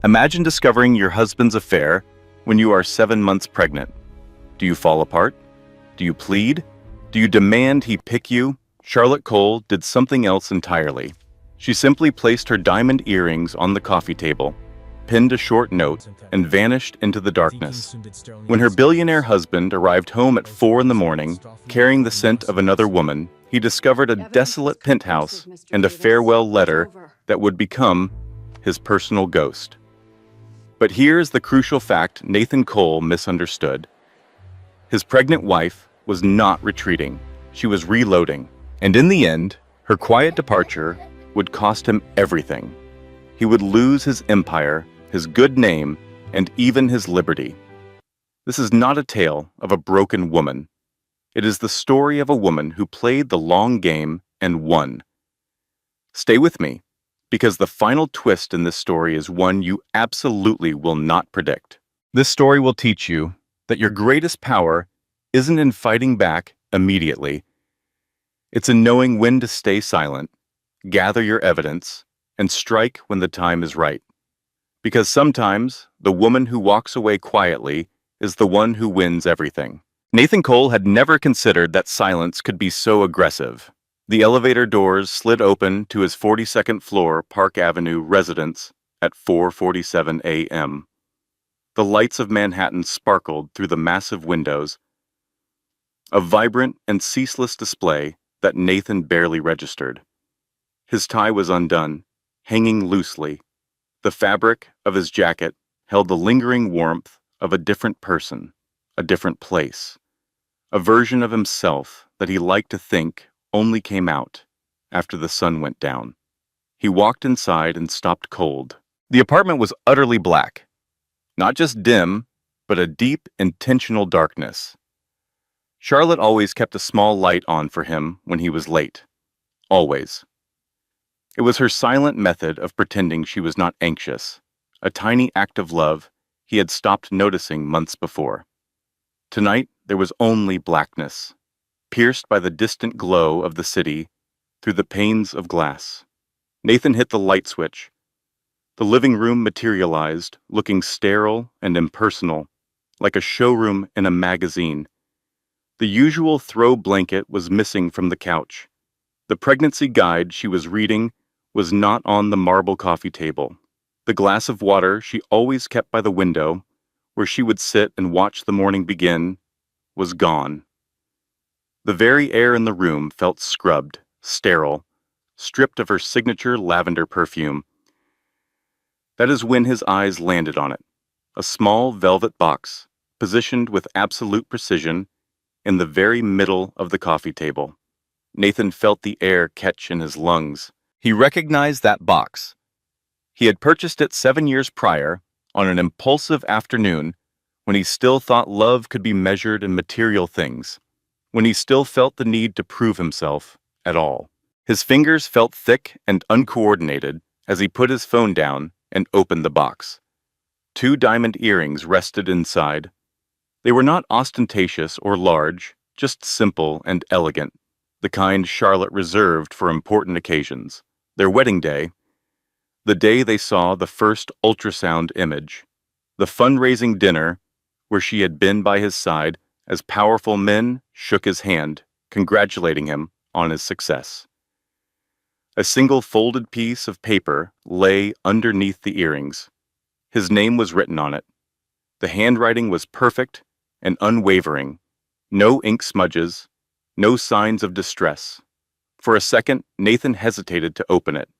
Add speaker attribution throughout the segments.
Speaker 1: Imagine discovering your husband's affair when you are 7 months pregnant. Do you fall apart? Do you plead? Do you demand he pick you? Charlotte Cole did something else entirely. She simply placed her diamond earrings on the coffee table, pinned a short note, and vanished into the darkness. When her billionaire husband arrived home at 4 in the morning, carrying the scent of another woman, he discovered a desolate penthouse and a farewell letter that would become his personal ghost. But here's the crucial fact Nathan Cole misunderstood. His pregnant wife was not retreating. She was reloading. And in the end, her quiet departure would cost him everything. He would lose his empire, his good name, and even his liberty. This is not a tale of a broken woman. It is the story of a woman who played the long game and won. Stay with me, because the final twist in this story is one you absolutely will not predict. This story will teach you that your greatest power isn't in fighting back immediately. It's in knowing when to stay silent, gather your evidence, and strike when the time is right. Because sometimes the woman who walks away quietly is the one who wins everything. Nathan Cole had never considered that silence could be so aggressive. The elevator doors slid open to his 42nd floor Park Avenue residence at 4:47 a.m. The lights of Manhattan sparkled through the massive windows, a vibrant and ceaseless display that Nathan barely registered. His tie was undone, hanging loosely. The fabric of his jacket held the lingering warmth of a different person, a different place, a version of himself that he liked to think only came out after the sun went down. He walked inside and stopped cold. The apartment was utterly black. Not just dim, but a deep, intentional darkness. Charlotte always kept a small light on for him when he was late. Always. It was her silent method of pretending she was not anxious, a tiny act of love he had stopped noticing months before. Tonight, there was only blackness, pierced by the distant glow of the city through the panes of glass. Nathan hit the light switch. The living room materialized, looking sterile and impersonal, like a showroom in a magazine. The usual throw blanket was missing from the couch. The pregnancy guide she was reading was not on the marble coffee table. The glass of water she always kept by the window, where she would sit and watch the morning begin, was gone. The very air in the room felt scrubbed, sterile, stripped of her signature lavender perfume. That is when his eyes landed on it, a small velvet box, positioned with absolute precision in the very middle of the coffee table. Nathan felt the air catch in his lungs. He recognized that box. He had purchased it 7 years prior, on an impulsive afternoon, when he still thought love could be measured in material things, when he still felt the need to prove himself at all. His fingers felt thick and uncoordinated as he put his phone down and opened the box. 2 diamond earrings rested inside. They were not ostentatious or large, just simple and elegant, the kind Charlotte reserved for important occasions. Their wedding day, the day they saw the first ultrasound image, the fundraising dinner where she had been by his side as powerful men shook his hand, congratulating him on his success. A single folded piece of paper lay underneath the earrings. His name was written on it. The handwriting was perfect and unwavering. No ink smudges, no signs of distress. For a second, Nathan hesitated to open it.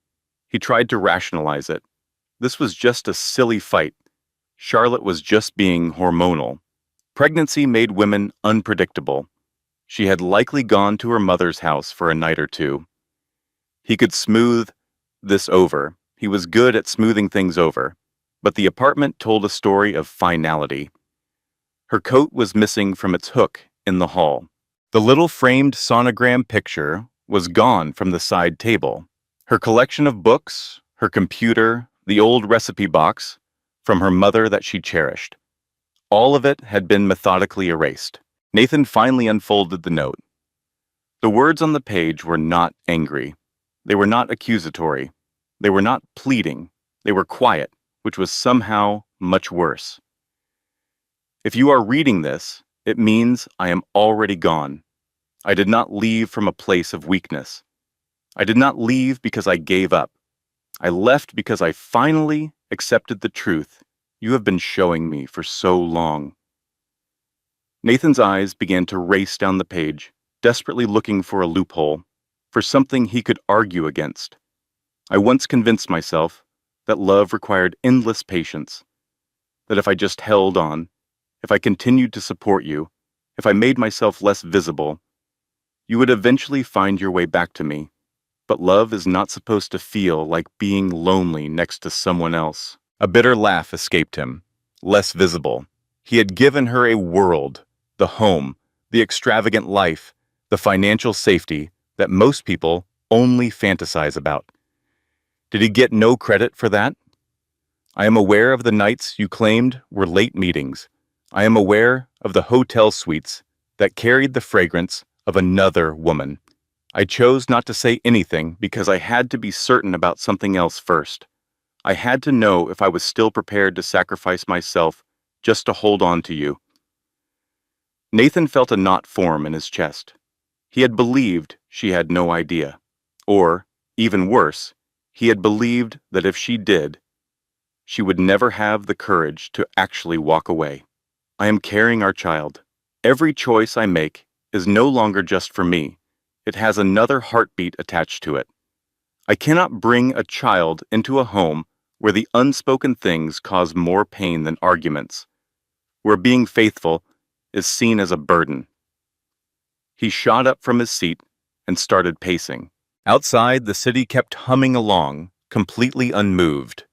Speaker 1: He tried to rationalize it. This was just a silly fight. Charlotte was just being hormonal. Pregnancy made women unpredictable. She had likely gone to her mother's house for a night or two. He could smooth this over. He was good at smoothing things over. But the apartment told a story of finality. Her coat was missing from its hook in the hall. The little framed sonogram picture was gone from the side table. Her collection of books, her computer, the old recipe box from her mother that she cherished. All of it had been methodically erased. Nathan finally unfolded the note. The words on the page were not angry. They were not accusatory. They were not pleading. They were quiet, which was somehow much worse. If you are reading this, it means I am already gone. I did not leave from a place of weakness. I did not leave because I gave up. I left because I finally accepted the truth you have been showing me for so long. Nathan's eyes began to race down the page, desperately looking for a loophole, for something he could argue against. I once convinced myself that love required endless patience, that if I just held on, if I continued to support you, if I made myself less visible, you would eventually find your way back to me. But love is not supposed to feel like being lonely next to someone else. A bitter laugh escaped him. Less visible. He had given her a world, the home, the extravagant life, the financial safety that most people only fantasize about. Did he get no credit for that? I am aware of the nights you claimed were late meetings. I am aware of the hotel suites that carried the fragrance of another woman. I chose not to say anything because I had to be certain about something else first. I had to know if I was still prepared to sacrifice myself just to hold on to you. Nathan felt a knot form in his chest. He had believed she had no idea. Or, even worse, he had believed that if she did, she would never have the courage to actually walk away. I am carrying our child. Every choice I make is no longer just for me. It has another heartbeat attached to it. I cannot bring a child into a home where the unspoken things cause more pain than arguments, where being faithful is seen as a burden. He shot up from his seat and started pacing. Outside, the city kept humming along, completely unmoved.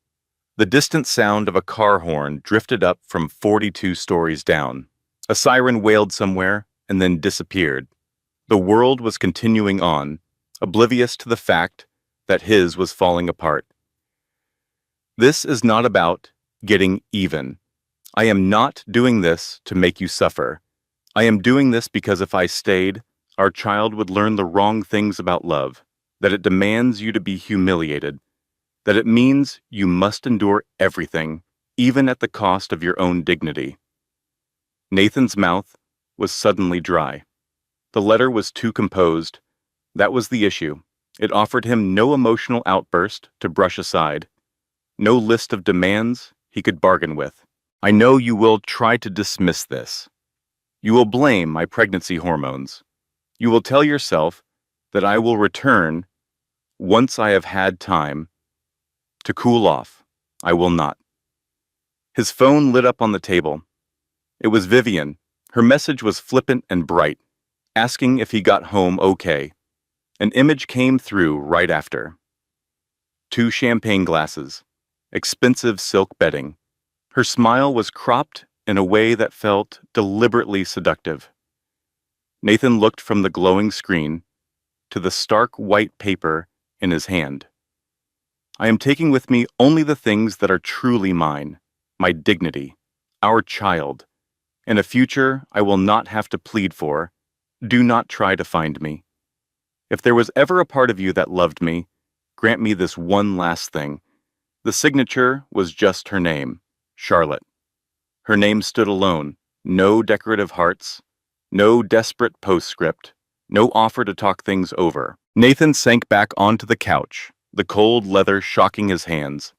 Speaker 1: The distant sound of a car horn drifted up from 42 stories down. A siren wailed somewhere and then disappeared. The world was continuing on, oblivious to the fact that his was falling apart. This is not about getting even. I am not doing this to make you suffer. I am doing this because if I stayed, our child would learn the wrong things about love, that it demands you to be humiliated, that it means you must endure everything, even at the cost of your own dignity. Nathan's mouth was suddenly dry. The letter was too composed. That was the issue. It offered him no emotional outburst to brush aside, no list of demands he could bargain with. I know you will try to dismiss this. You will blame my pregnancy hormones. You will tell yourself that I will return once I have had time to cool off. I will not. His phone lit up on the table. It was Vivian. Her message was flippant and bright, asking if he got home okay. An image came through right after. 2 champagne glasses, expensive silk bedding. Her smile was cropped in a way that felt deliberately seductive. Nathan looked from the glowing screen to the stark white paper in his hand. I am taking with me only the things that are truly mine, my dignity, our child, and a future I will not have to plead for. Do not try to find me. If there was ever a part of you that loved me, grant me this one last thing. The signature was just her name, Charlotte. Her name stood alone, no decorative hearts, no desperate postscript, no offer to talk things over. Nathan sank back onto the couch, the cold leather shocking his hands.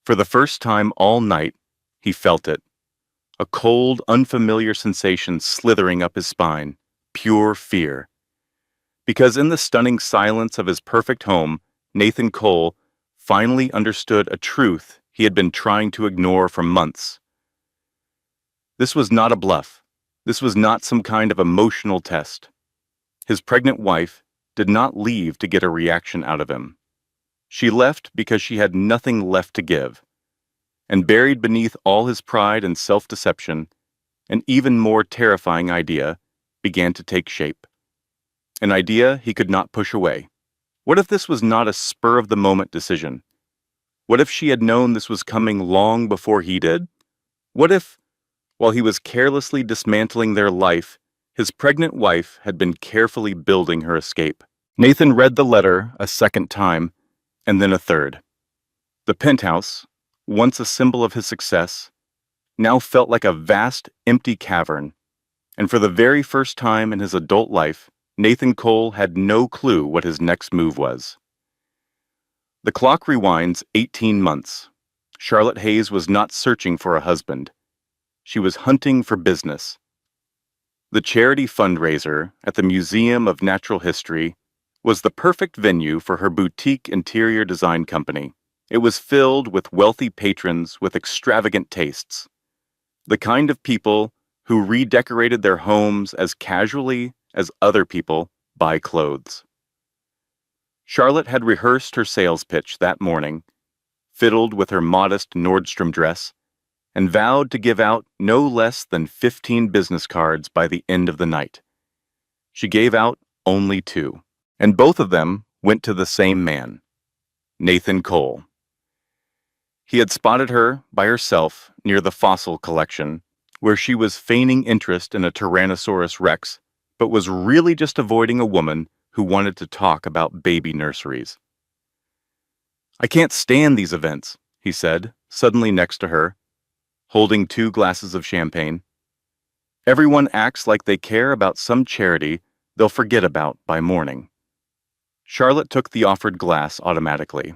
Speaker 1: For the first time all night, he felt it. A cold, unfamiliar sensation slithering up his spine, pure fear. Because in the stunning silence of his perfect home, Nathan Cole finally understood a truth he had been trying to ignore for months. This was not a bluff. This was not some kind of emotional test. His pregnant wife did not leave to get a reaction out of him. She left because she had nothing left to give. And buried beneath all his pride and self-deception, an even more terrifying idea began to take shape. An idea he could not push away. What if this was not a spur-of-the-moment decision? What if she had known this was coming long before he did? What if, while he was carelessly dismantling their life, his pregnant wife had been carefully building her escape? Nathan read the letter a second time, and then a third. The penthouse once a symbol of his success, now felt like a vast, empty cavern. And for the very first time in his adult life, Nathan Cole had no clue what his next move was. The clock rewinds 18 months. Charlotte Hayes was not searching for a husband. She was hunting for business. The charity fundraiser at the Museum of Natural History was the perfect venue for her boutique interior design company. It was filled with wealthy patrons with extravagant tastes, the kind of people who redecorated their homes as casually as other people buy clothes. Charlotte had rehearsed her sales pitch that morning, fiddled with her modest Nordstrom dress, and vowed to give out no less than 15 business cards by the end of the night. She gave out only 2, and both of them went to the same man, Nathan Cole. He had spotted her by herself near the fossil collection, where she was feigning interest in a Tyrannosaurus Rex, but was really just avoiding a woman who wanted to talk about baby nurseries. "I can't stand these events," he said, suddenly next to her, holding 2 glasses of champagne. "Everyone acts like they care about some charity they'll forget about by morning." Charlotte took the offered glass automatically.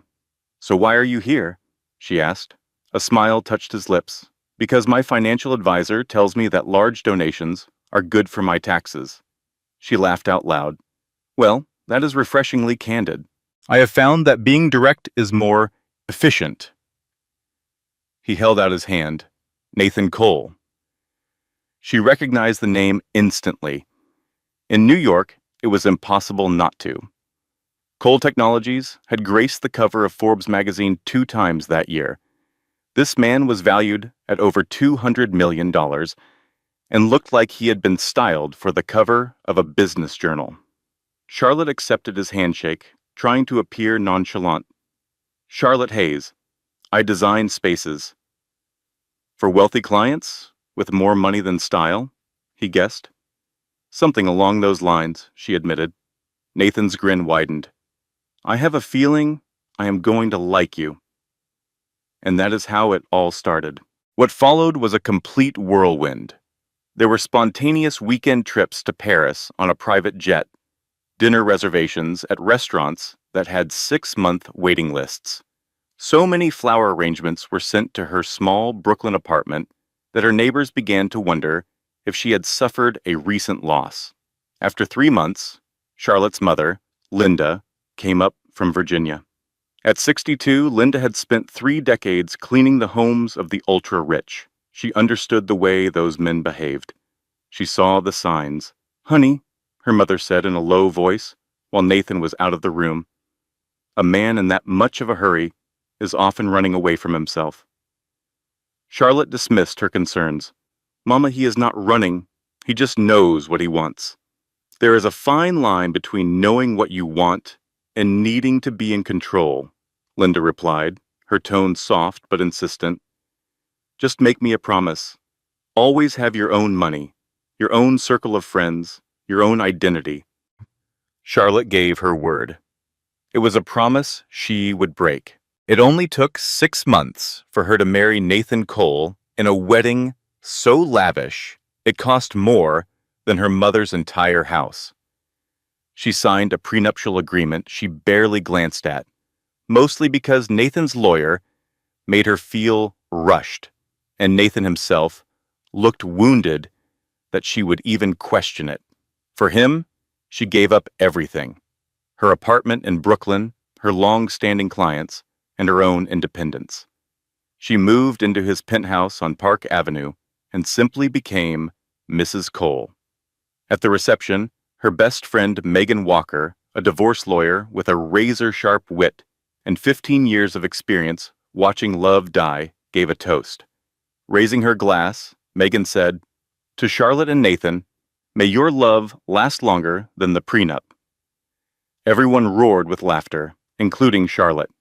Speaker 1: "So why are you here?" she asked. A smile touched his lips. "Because my financial advisor tells me that large donations are good for my taxes." She laughed out loud. "Well, that is refreshingly candid. I have found that being direct is more efficient." He held out his hand. "Nathan Cole." She recognized the name instantly. In New York, it was impossible not to. Cole Technologies had graced the cover of Forbes magazine 2 times that year. This man was valued at over $200 million and looked like he had been styled for the cover of a business journal. Charlotte accepted his handshake, trying to appear nonchalant. "Charlotte Hayes. I design spaces." "For wealthy clients? With more money than style?" he guessed. "Something along those lines," she admitted. Nathan's grin widened. "I have a feeling I am going to like you." And that is how it all started. What followed was a complete whirlwind. There were spontaneous weekend trips to Paris on a private jet, dinner reservations at restaurants that had 6-month waiting lists. So many flower arrangements were sent to her small Brooklyn apartment that her neighbors began to wonder if she had suffered a recent loss. After 3 months, Charlotte's mother, Linda, came up from Virginia. At 62, Linda had spent 3 decades cleaning the homes of the ultra-rich. She understood the way those men behaved. She saw the signs. "Honey," her mother said in a low voice, while Nathan was out of the room, "a man in that much of a hurry is often running away from himself." Charlotte dismissed her concerns. "Mama, he is not running. He just knows what he wants." "There is a fine line between knowing what you want and needing to be in control," Linda replied, her tone soft but insistent. "Just make me a promise. Always have your own money, your own circle of friends, your own identity." Charlotte gave her word. It was a promise she would break. It only took 6 months for her to marry Nathan Cole in a wedding so lavish it cost more than her mother's entire house. She signed a prenuptial agreement she barely glanced at, mostly because Nathan's lawyer made her feel rushed, and Nathan himself looked wounded that she would even question it. For him, she gave up everything: her apartment in Brooklyn, her long-standing clients, and her own independence. She moved into his penthouse on Park Avenue and simply became Mrs. Cole. At the reception, her best friend Megan Walker, a divorce lawyer with a razor-sharp wit and 15 years of experience watching love die, gave a toast. Raising her glass, Megan said, "To Charlotte and Nathan, may your love last longer than the prenup." Everyone roared with laughter, including Charlotte.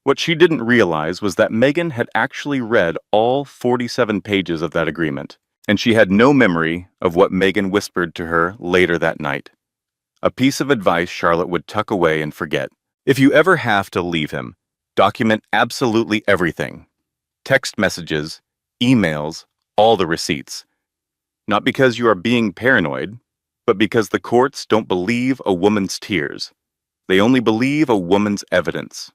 Speaker 1: What she didn't realize was that Megan had actually read all 47 pages of that agreement, and she had no memory of what Megan whispered to her later that night. A piece of advice Charlotte would tuck away and forget. "If you ever have to leave him, document absolutely everything. Text messages, emails, all the receipts. Not because you are being paranoid, but because the courts don't believe a woman's tears. They only believe a woman's evidence.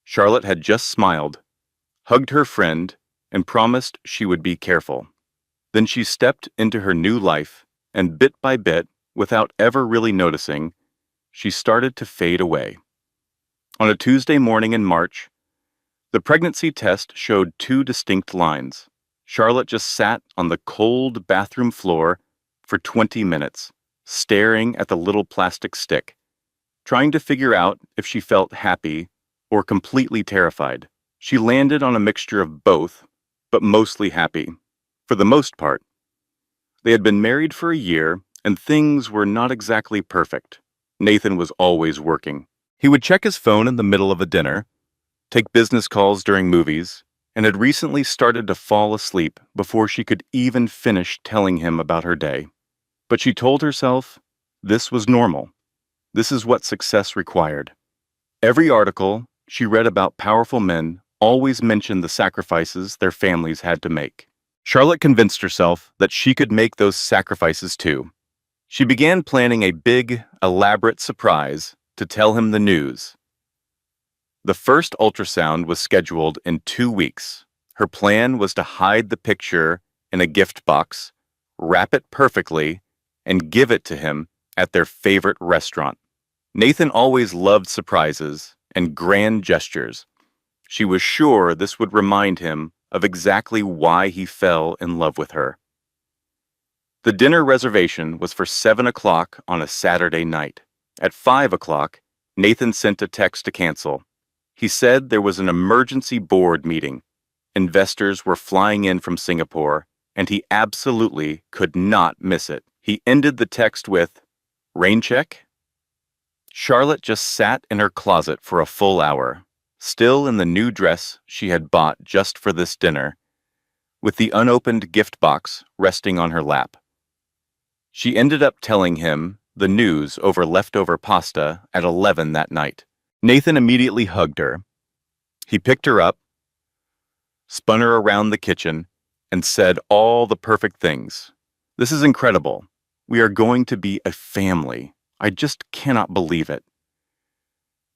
Speaker 1: Charlotte had just smiled, hugged her friend, and promised she would be careful. Then she stepped into her new life, and bit by bit, without ever really noticing, she started to fade away. On a Tuesday morning in March, the pregnancy test showed two distinct lines. Charlotte just sat on the cold bathroom floor for 20 minutes, staring at the little plastic stick, trying to figure out if she felt happy or completely terrified. She landed on a mixture of both, but mostly happy, for the most part. They had been married for a year, and things were not exactly perfect. Nathan was always working. He would check his phone in the middle of a dinner, take business calls during movies, and had recently started to fall asleep before she could even finish telling him about her day. But she told herself this was normal. This is what success required. Every article she read about powerful men always mentioned the sacrifices their families had to make. Charlotte convinced herself that she could make those sacrifices too. She began planning a big, elaborate surprise to tell him the news. The first ultrasound was scheduled in 2 weeks. Her plan was to hide the picture in a gift box, wrap it perfectly, and give it to him at their favorite restaurant. Nathan always loved surprises and grand gestures. She was sure this would remind him of exactly why he fell in love with her. The dinner reservation was for 7 o'clock on a Saturday night. At 5 o'clock, Nathan sent a text to cancel. He said there was an emergency board meeting. Investors were flying in from Singapore, and he absolutely could not miss it. He ended the text with, "Rain check?" Charlotte just sat in her closet for a full hour, still in the new dress she had bought just for this dinner, with the unopened gift box resting on her lap. She ended up telling him the news over leftover pasta at 11 that night. Nathan immediately hugged her. He picked her up, spun her around the kitchen, and said all the perfect things. "This is incredible. We are going to be a family. I just cannot believe it."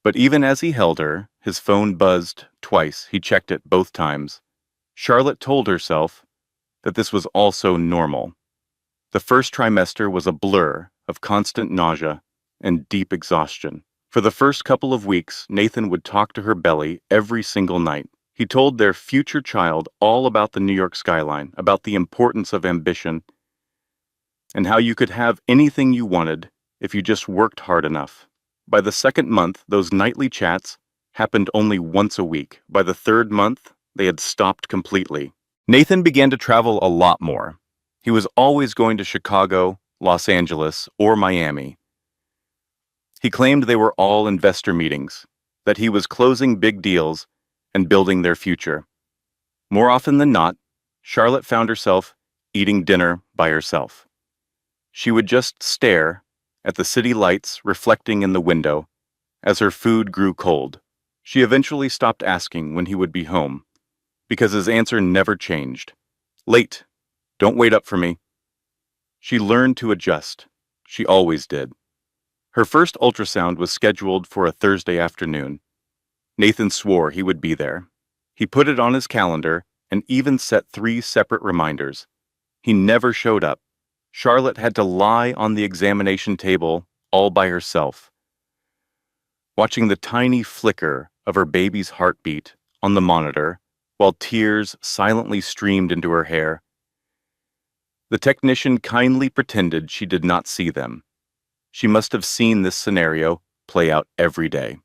Speaker 1: But even as he held her, his phone buzzed twice. He checked it both times. Charlotte told herself that this was also normal. The first trimester was a blur of constant nausea and deep exhaustion. For the first couple of weeks, Nathan would talk to her belly every single night. He told their future child all about the New York skyline, about the importance of ambition, and how you could have anything you wanted if you just worked hard enough. By the second month, those nightly chats happened only once a week. By the third month, they had stopped completely. Nathan began to travel a lot more. He was always going to Chicago, Los Angeles, or Miami. He claimed they were all investor meetings, that he was closing big deals and building their future. More often than not, Charlotte found herself eating dinner by herself. She would just stare at the city lights reflecting in the window as her food grew cold. She eventually stopped asking when he would be home, because his answer never changed. "Late. Don't wait up for me." She learned to adjust. She always did. Her first ultrasound was scheduled for a Thursday afternoon. Nathan swore he would be there. He put it on his calendar and even set 3 separate reminders. He never showed up. Charlotte had to lie on the examination table all by herself, watching the tiny flicker of her baby's heartbeat on the monitor while tears silently streamed into her hair. The technician kindly pretended she did not see them. She must have seen this scenario play out every day.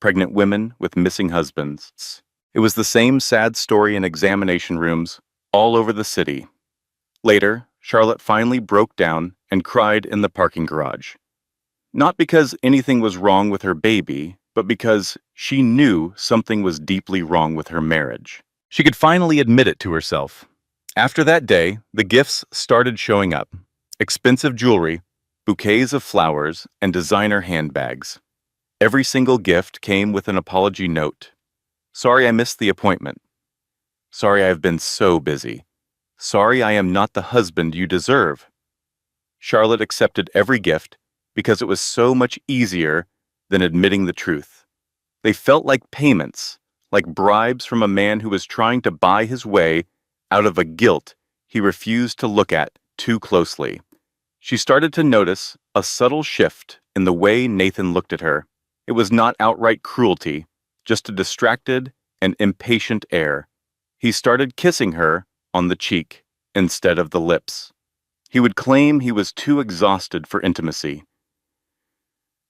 Speaker 1: Pregnant women with missing husbands. It was the same sad story in examination rooms all over the city. Later, Charlotte finally broke down and cried in the parking garage. Not because anything was wrong with her baby, but because she knew something was deeply wrong with her marriage. She could finally admit it to herself. After that day, the gifts started showing up. Expensive jewelry, bouquets of flowers, and designer handbags. Every single gift came with an apology note. "Sorry I missed the appointment." Sorry I have been so busy. Sorry I am not the husband you deserve. Charlotte accepted every gift because it was so much easier than admitting the truth. They felt like payments, like bribes from a man who was trying to buy his way out of a guilt he refused to look at too closely. She started to notice a subtle shift in the way Nathan looked at her. It was not outright cruelty, just a distracted and impatient air. He started kissing her on the cheek instead of the lips. He would claim he was too exhausted for intimacy.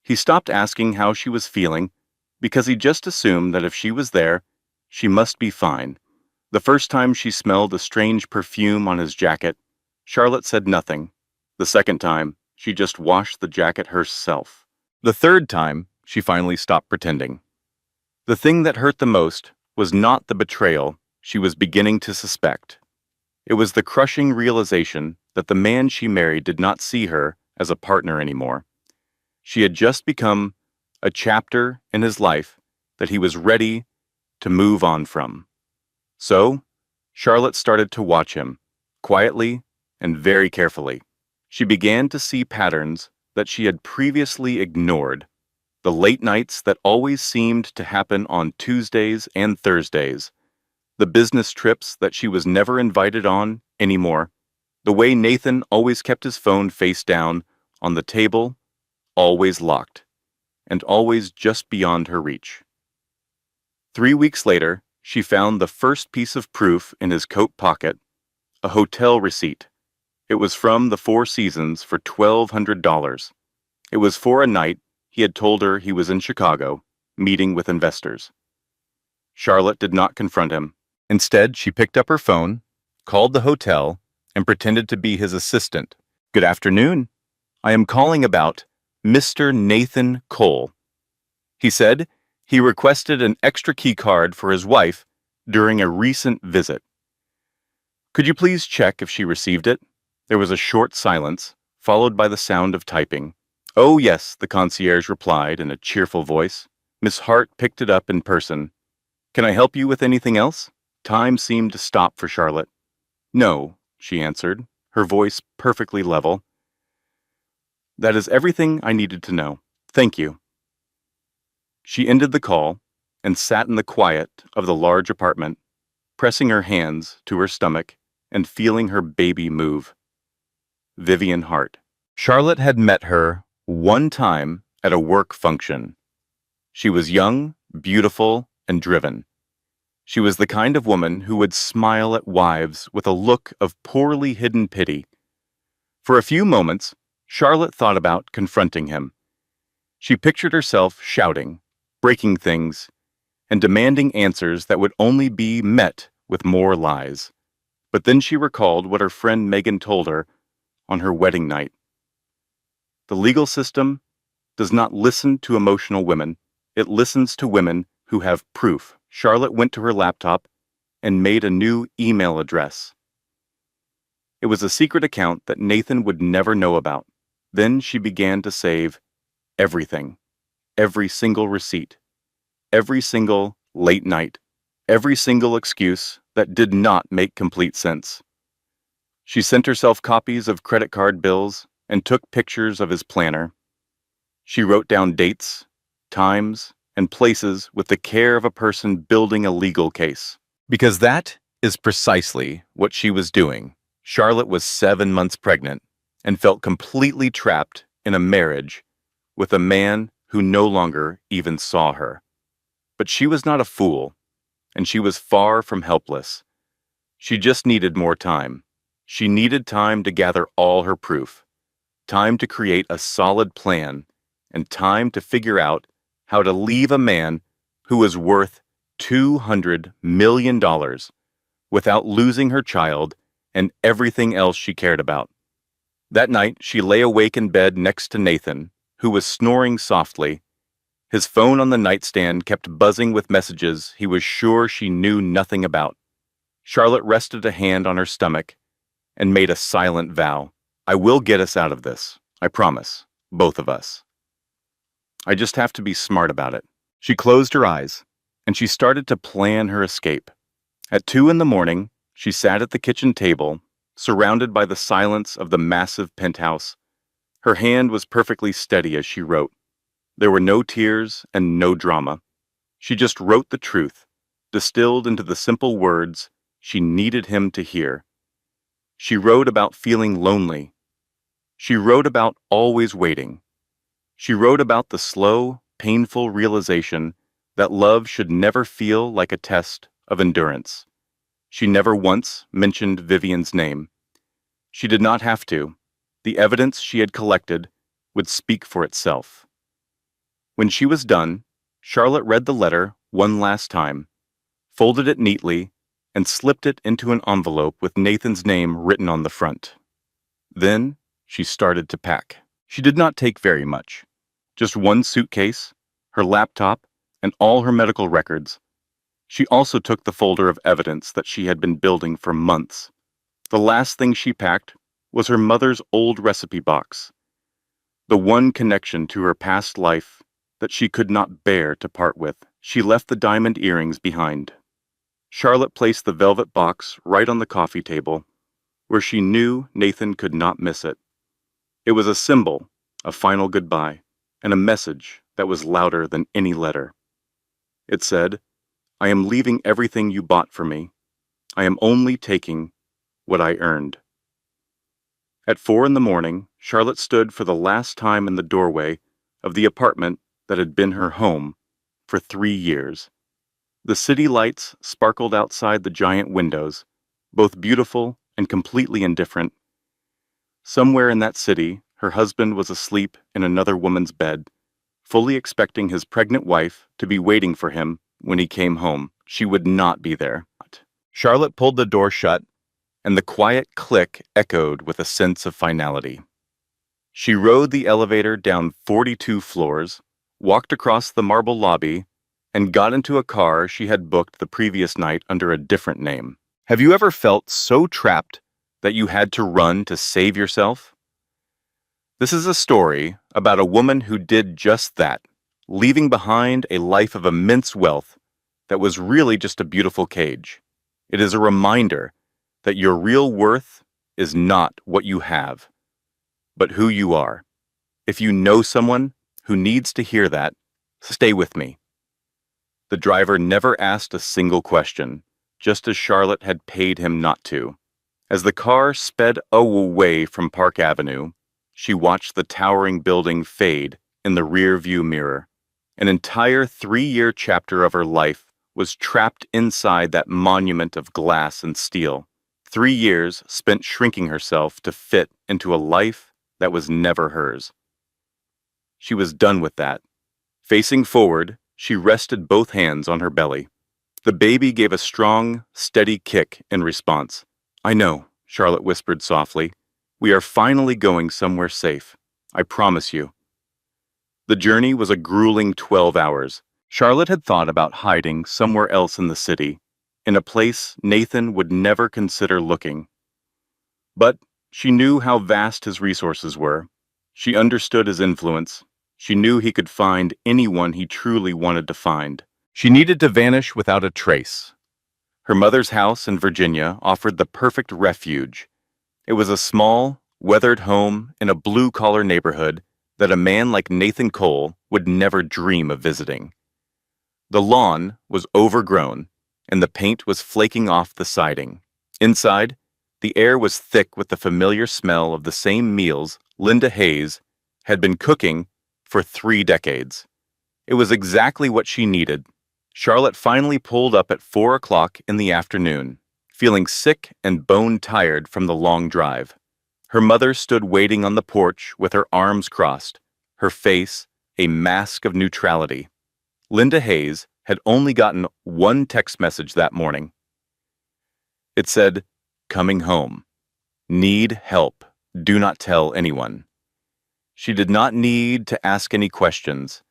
Speaker 1: He stopped asking how she was feeling because he just assumed that if she was there, she must be fine. The first time she smelled a strange perfume on his jacket, Charlotte said nothing. The second time, she just washed the jacket herself. The third time, she finally stopped pretending. The thing that hurt the most was not the betrayal she was beginning to suspect. It was the crushing realization that the man she married did not see her as a partner anymore. She had just become a chapter in his life that he was ready to move on from. So, Charlotte started to watch him, quietly and very carefully. She began to see patterns that she had previously ignored. The late nights that always seemed to happen on Tuesdays and Thursdays. The business trips that she was never invited on anymore. The way Nathan always kept his phone face down on the table, always locked, and always just beyond her reach. 3 weeks later, she found the first piece of proof in his coat pocket, a hotel receipt. It was from the Four Seasons for $1,200. It was for a night he had told her he was in Chicago, meeting with investors. Charlotte did not confront him. Instead, she picked up her phone, called the hotel, and pretended to be his assistant. "Good afternoon. I am calling about Mr. Nathan Cole." He said he requested an extra key card for his wife during a recent visit. "Could you please check if she received it?" There was a short silence, followed by the sound of typing. "Oh, yes," the concierge replied in a cheerful voice. Miss Hart picked it up in person. "Can I help you with anything else?" Time seemed to stop for Charlotte. "No," she answered, her voice perfectly level. "That is everything I needed to know. Thank you." She ended the call and sat in the quiet of the large apartment, pressing her hands to her stomach and feeling her baby move. Vivian Hart. Charlotte had met her one time at a work function. She was young, beautiful, and driven. She was the kind of woman who would smile at wives with a look of poorly hidden pity. For a few moments, Charlotte thought about confronting him. She pictured herself shouting, breaking things, and demanding answers that would only be met with more lies. But then she recalled what her friend Megan told her on her wedding night. The legal system does not listen to emotional women. It listens to women who have proof. Charlotte went to her laptop and made a new email address. It was a secret account that Nathan would never know about. Then she began to save everything, every single receipt, every single late night, every single excuse that did not make complete sense. She sent herself copies of credit card bills and took pictures of his planner. She wrote down dates, times, and places with the care of a person building a legal case. Because that is precisely what she was doing. Charlotte was 7 months pregnant and felt completely trapped in a marriage with a man who no longer even saw her. But she was not a fool, and she was far from helpless. She just needed more time. She needed time to gather all her proof, time to create a solid plan, and time to figure out how to leave a man who was worth $200 million without losing her child and everything else she cared about. That night, she lay awake in bed next to Nathan, who was snoring softly. His phone on the nightstand kept buzzing with messages he was sure she knew nothing about. Charlotte rested a hand on her stomach and made a silent vow. "I will get us out of this. I promise. Both of us. I just have to be smart about it." She closed her eyes, and she started to plan her escape. At 2 in the morning, she sat at the kitchen table, surrounded by the silence of the massive penthouse. Her hand was perfectly steady as she wrote. There were no tears and no drama. She just wrote the truth, distilled into the simple words she needed him to hear. She wrote about feeling lonely. She wrote about always waiting. She wrote about the slow, painful realization that love should never feel like a test of endurance. She never once mentioned Vivian's name. She did not have to. The evidence she had collected would speak for itself. When she was done, Charlotte read the letter one last time, folded it neatly, and slipped it into an envelope with Nathan's name written on the front. Then she started to pack. She did not take very much. Just one suitcase, her laptop, and all her medical records. She also took the folder of evidence that she had been building for months. The last thing she packed was her mother's old recipe box, the one connection to her past life that she could not bear to part with. She left the diamond earrings behind. Charlotte placed the velvet box right on the coffee table, where she knew Nathan could not miss it. It was a symbol, a final goodbye, and a message that was louder than any letter. It said, "I am leaving everything you bought for me. I am only taking what I earned." At 4 in the morning, Charlotte stood for the last time in the doorway of the apartment that had been her home for 3 years. The city lights sparkled outside the giant windows, both beautiful and completely indifferent. Somewhere in that city, her husband was asleep in another woman's bed, fully expecting his pregnant wife to be waiting for him when he came home. She would not be there. Charlotte pulled the door shut, and the quiet click echoed with a sense of finality. She rode the elevator down 42 floors, walked across the marble lobby, and got into a car she had booked the previous night under a different name. Have you ever felt so trapped that you had to run to save yourself? This is a story about a woman who did just that, leaving behind a life of immense wealth that was really just a beautiful cage. It is a reminder that your real worth is not what you have, but who you are. If you know someone who needs to hear that, stay with me. The driver never asked a single question, just as Charlotte had paid him not to. As the car sped away from Park Avenue, she watched the towering building fade in the rear-view mirror. An entire 3-year chapter of her life was trapped inside that monument of glass and steel. 3 years spent shrinking herself to fit into a life that was never hers. She was done with that. Facing forward, she rested both hands on her belly. The baby gave a strong, steady kick in response. "I know," Charlotte whispered softly. "We are finally going somewhere safe. I promise you." The journey was a grueling 12 hours. Charlotte had thought about hiding somewhere else in the city, in a place Nathan would never consider looking. But she knew how vast his resources were. She understood his influence. She knew he could find anyone he truly wanted to find. She needed to vanish without a trace. Her mother's house in Virginia offered the perfect refuge. It was a small, weathered home in a blue-collar neighborhood that a man like Nathan Cole would never dream of visiting. The lawn was overgrown, and the paint was flaking off the siding. Inside, the air was thick with the familiar smell of the same meals Linda Hayes had been cooking for 3 decades. It was exactly what she needed. Charlotte finally pulled up at 4 o'clock in the afternoon, feeling sick and bone-tired from the long drive. Her mother stood waiting on the porch with her arms crossed, her face a mask of neutrality. Linda Hayes had only gotten one text message that morning. It said, "Coming home. Need help. Do not tell anyone." She did not need to ask any questions.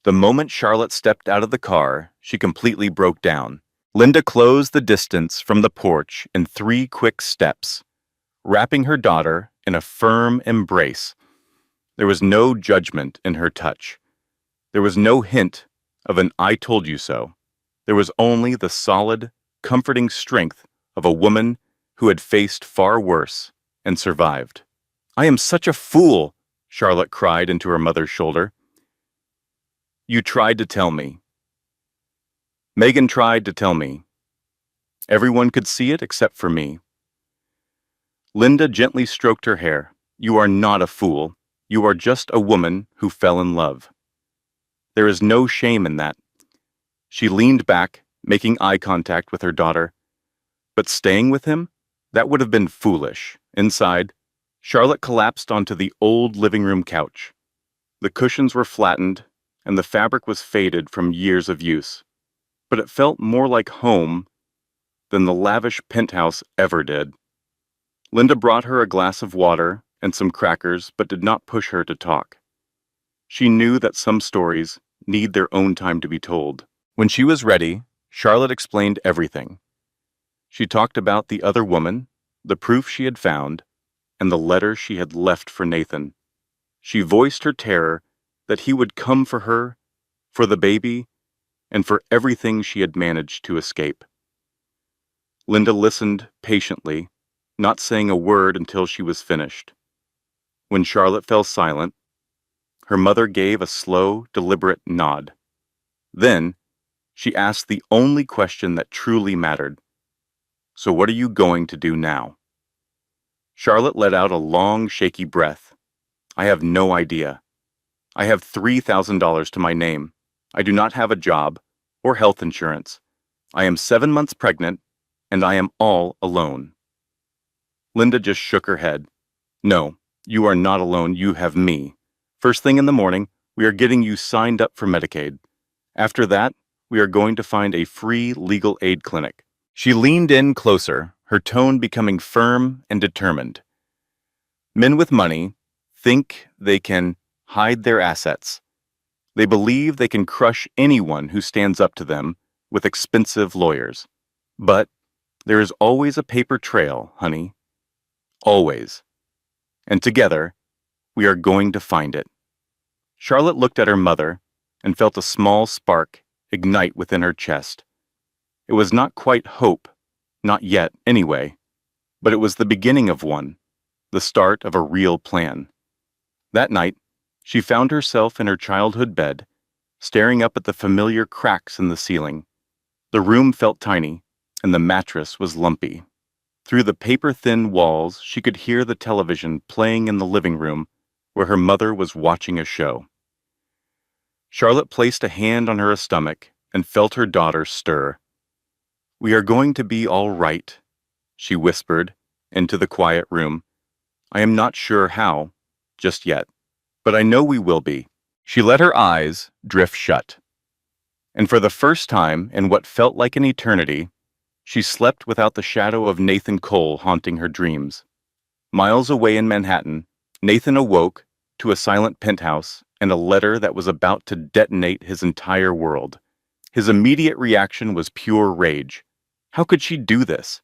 Speaker 1: The moment Charlotte stepped out of the car, she completely broke down. Linda closed the distance from the porch in 3 quick steps, wrapping her daughter in a firm embrace. There was no judgment in her touch. There was no hint of an "I told you so." There was only the solid, comforting strength of a woman who had faced far worse and survived. "I am such a fool," Charlotte cried into her mother's shoulder. "You tried to tell me." Megan tried to tell me. Everyone could see it except for me. Linda gently stroked her hair. "You are not a fool. You are just a woman who fell in love. There is no shame in that." She leaned back, making eye contact with her daughter. But staying with him? That would have been foolish. Inside, Charlotte collapsed onto the old living room couch. The cushions were flattened, and the fabric was faded from years of use. But it felt more like home than the lavish penthouse ever did. Linda brought her a glass of water and some crackers, but did not push her to talk. She knew that some stories need their own time to be told. When she was ready, Charlotte explained everything. She talked about the other woman, the proof she had found, and the letter she had left for Nathan. She voiced her terror that he would come for her, for the baby, and for everything she had managed to escape. Linda listened patiently, not saying a word until she was finished. When Charlotte fell silent, her mother gave a slow, deliberate nod. Then, she asked the only question that truly mattered. "So what are you going to do now?" Charlotte let out a long, shaky breath. "I have no idea. I have $3,000 to my name. I do not have a job or health insurance. I am 7 months pregnant, and I am all alone." Linda just shook her head. "No, you are not alone. You have me. First thing in the morning, we are getting you signed up for Medicaid. After that, we are going to find a free legal aid clinic." She leaned in closer, her tone becoming firm and determined. Men with money think they can hide their assets. They believe they can crush anyone who stands up to them with expensive lawyers. But there is always a paper trail, honey. Always. And together, we are going to find it. Charlotte looked at her mother and felt a small spark ignite within her chest. It was not quite hope, not yet anyway, but it was the beginning of one, the start of a real plan. That night, she found herself in her childhood bed, staring up at the familiar cracks in the ceiling. The room felt tiny, and the mattress was lumpy. Through the paper-thin walls, she could hear the television playing in the living room where her mother was watching a show. Charlotte placed a hand on her stomach and felt her daughter stir. "We are going to be all right," she whispered into the quiet room. "I am not sure how, just yet, but I know we will be." She let her eyes drift shut. And for the first time in what felt like an eternity, she slept without the shadow of Nathan Cole haunting her dreams. Miles away in Manhattan, Nathan awoke to a silent penthouse and a letter that was about to detonate his entire world. His immediate reaction was pure rage. How could she do this?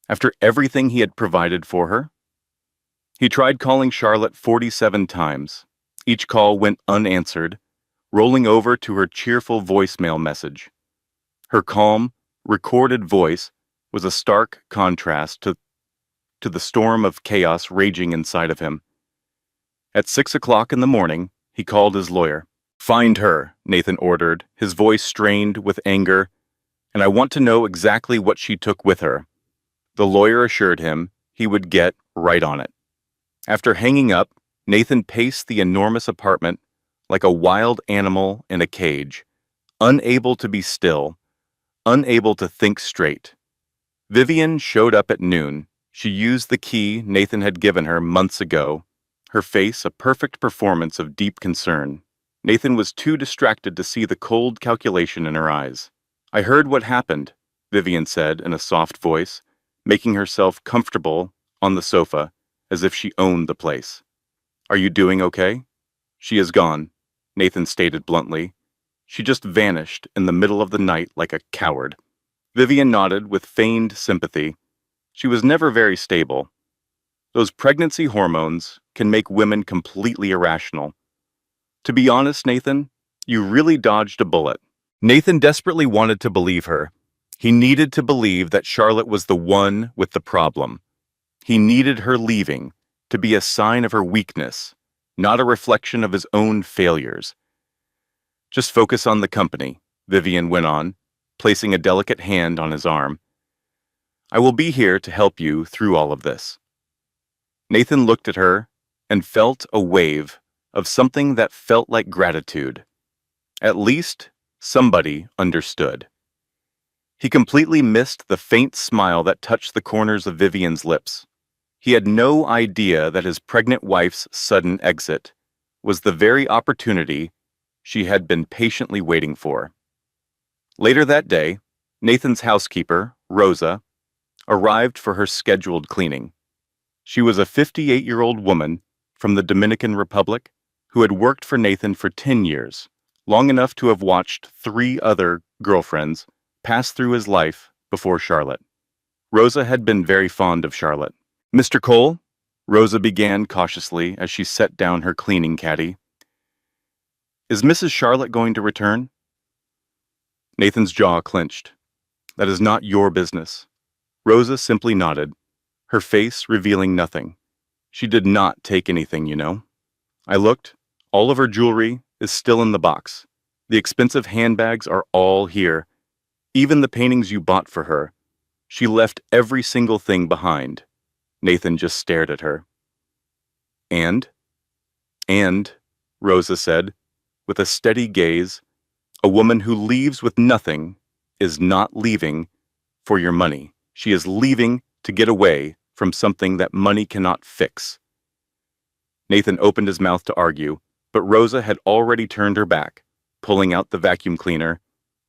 Speaker 1: After everything he had provided for her? He tried calling Charlotte 47 times. Each call went unanswered, rolling over to her cheerful voicemail message. Her calm, recorded voice was a stark contrast to the storm of chaos raging inside of him. At 6 o'clock in the morning, he called his lawyer. "Find her," Nathan ordered, his voice strained with anger, "and I want to know exactly what she took with her." The lawyer assured him he would get right on it. After hanging up, Nathan paced the enormous apartment like a wild animal in a cage, unable to be still, unable to think straight. Vivian showed up at noon. She used the key Nathan had given her months ago, her face a perfect performance of deep concern. Nathan was too distracted to see the cold calculation in her eyes. "I heard what happened," Vivian said in a soft voice, making herself comfortable on the sofa as if she owned the place. "Are you doing okay?" "She is gone," Nathan stated bluntly. "She just vanished in the middle of the night like a coward." Vivian nodded with feigned sympathy. She was never very stable. Those pregnancy hormones can make women completely irrational. "To be honest, Nathan, you really dodged a bullet." Nathan desperately wanted to believe her. He needed to believe that Charlotte was the one with the problem. He needed her leaving to be a sign of her weakness, not a reflection of his own failures. Just focus on the company, Vivian went on, placing a delicate hand on his arm. I will be here to help you through all of this. Nathan looked at her and felt a wave of something that felt like gratitude. At least somebody understood. He completely missed the faint smile that touched the corners of Vivian's lips. He had no idea that his pregnant wife's sudden exit was the very opportunity she had been patiently waiting for. Later that day, Nathan's housekeeper, Rosa, arrived for her scheduled cleaning. She was a 58-year-old woman from the Dominican Republic who had worked for Nathan for 10 years, long enough to have watched 3 other girlfriends pass through his life before Charlotte. Rosa had been very fond of Charlotte. Mr. Cole, Rosa began cautiously as she set down her cleaning caddy. Is Mrs. Charlotte going to return? Nathan's jaw clenched. That is not your business. Rosa simply nodded, her face revealing nothing. She did not take anything, you know. I looked. All of her jewelry is still in the box. The expensive handbags are all here. Even the paintings you bought for her. She left every single thing behind. Nathan just stared at her. And, Rosa said, with a steady gaze, a woman who leaves with nothing is not leaving for your money. She is leaving to get away from something that money cannot fix. Nathan opened his mouth to argue, but Rosa had already turned her back, pulling out the vacuum cleaner,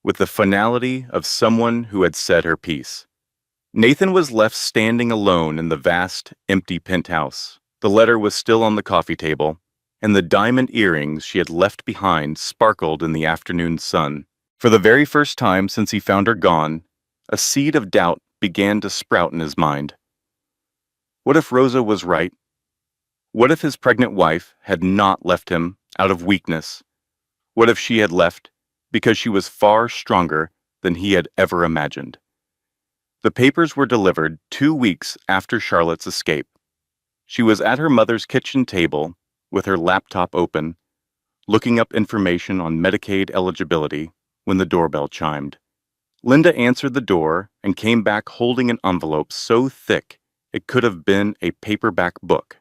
Speaker 1: with the finality of someone who had said her piece. Nathan was left standing alone in the vast, empty penthouse. The letter was still on the coffee table, and the diamond earrings she had left behind sparkled in the afternoon sun. For the very first time since he found her gone, a seed of doubt began to sprout in his mind. What if Rosa was right? What if his pregnant wife had not left him out of weakness? What if she had left because she was far stronger than he had ever imagined? The papers were delivered 2 weeks after Charlotte's escape. She was at her mother's kitchen table with her laptop open, looking up information on Medicaid eligibility when the doorbell chimed. Linda answered the door and came back holding an envelope so thick it could have been a paperback book.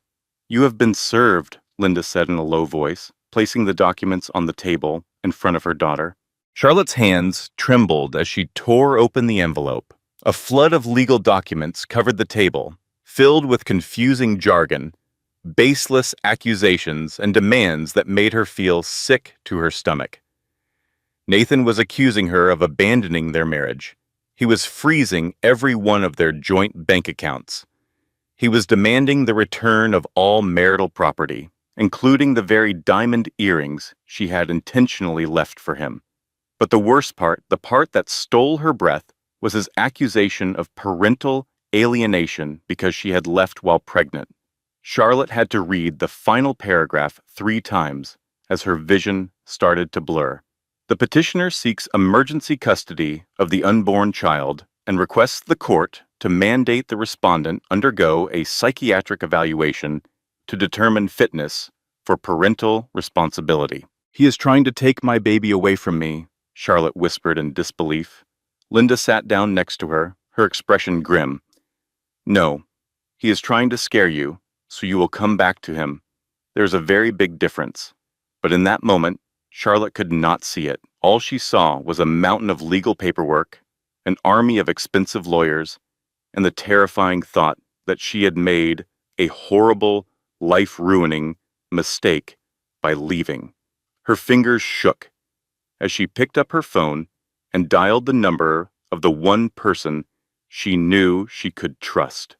Speaker 1: You have been served, Linda said in a low voice, placing the documents on the table in front of her daughter. Charlotte's hands trembled as she tore open the envelope. A flood of legal documents covered the table, filled with confusing jargon, baseless accusations, and demands that made her feel sick to her stomach. Nathan was accusing her of abandoning their marriage. He was freezing every one of their joint bank accounts. He was demanding the return of all marital property, including the very diamond earrings she had intentionally left for him. But the worst part, the part that stole her breath, was his accusation of parental alienation because she had left while pregnant. Charlotte had to read the final paragraph 3 times as her vision started to blur. The petitioner seeks emergency custody of the unborn child and requests the court to mandate the respondent undergo a psychiatric evaluation to determine fitness for parental responsibility. He is trying to take my baby away from me, Charlotte whispered in disbelief. Linda sat down next to her, her expression grim. No, he is trying to scare you, so you will come back to him. There's a very big difference. But in that moment, Charlotte could not see it. All she saw was a mountain of legal paperwork, an army of expensive lawyers, and the terrifying thought that she had made a horrible, life-ruining mistake by leaving. Her fingers shook as she picked up her phone and dialed the number of the one person she knew she could trust.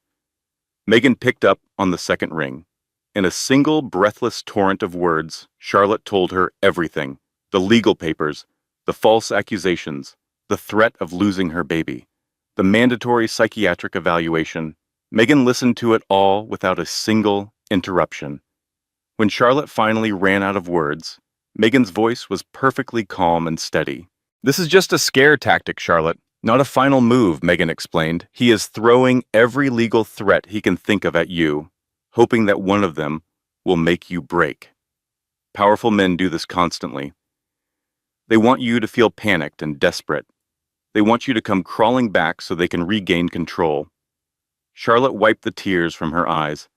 Speaker 1: Megan picked up on the second ring. In a single breathless torrent of words, Charlotte told her everything: the legal papers, the false accusations, the threat of losing her baby, the mandatory psychiatric evaluation. Megan listened to it all without a single interruption. When Charlotte finally ran out of words, Megan's voice was perfectly calm and steady. This is just a scare tactic, Charlotte. Not a final move, Megan explained. He is throwing every legal threat he can think of at you, hoping that one of them will make you break. Powerful men do this constantly. They want you to feel panicked and desperate. They want you to come crawling back so they can regain control. Charlotte wiped the tears from her eyes.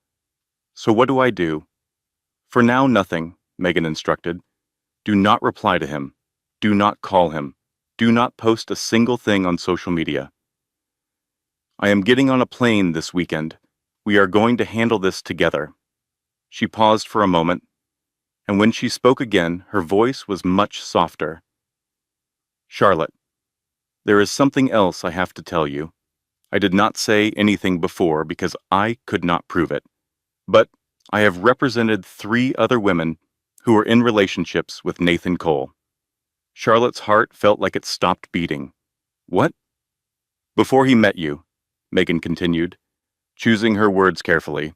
Speaker 1: So what do I do? For now, nothing, Megan instructed. Do not reply to him. Do not call him. Do not post a single thing on social media. I am getting on a plane this weekend. We are going to handle this together. She paused for a moment, and when she spoke again, her voice was much softer. Charlotte, there is something else I have to tell you. I did not say anything before because I could not prove it. But I have represented 3 other women who are in relationships with Nathan Cole. Charlotte's heart felt like it stopped beating. What? Before he met you, Megan continued, choosing her words carefully,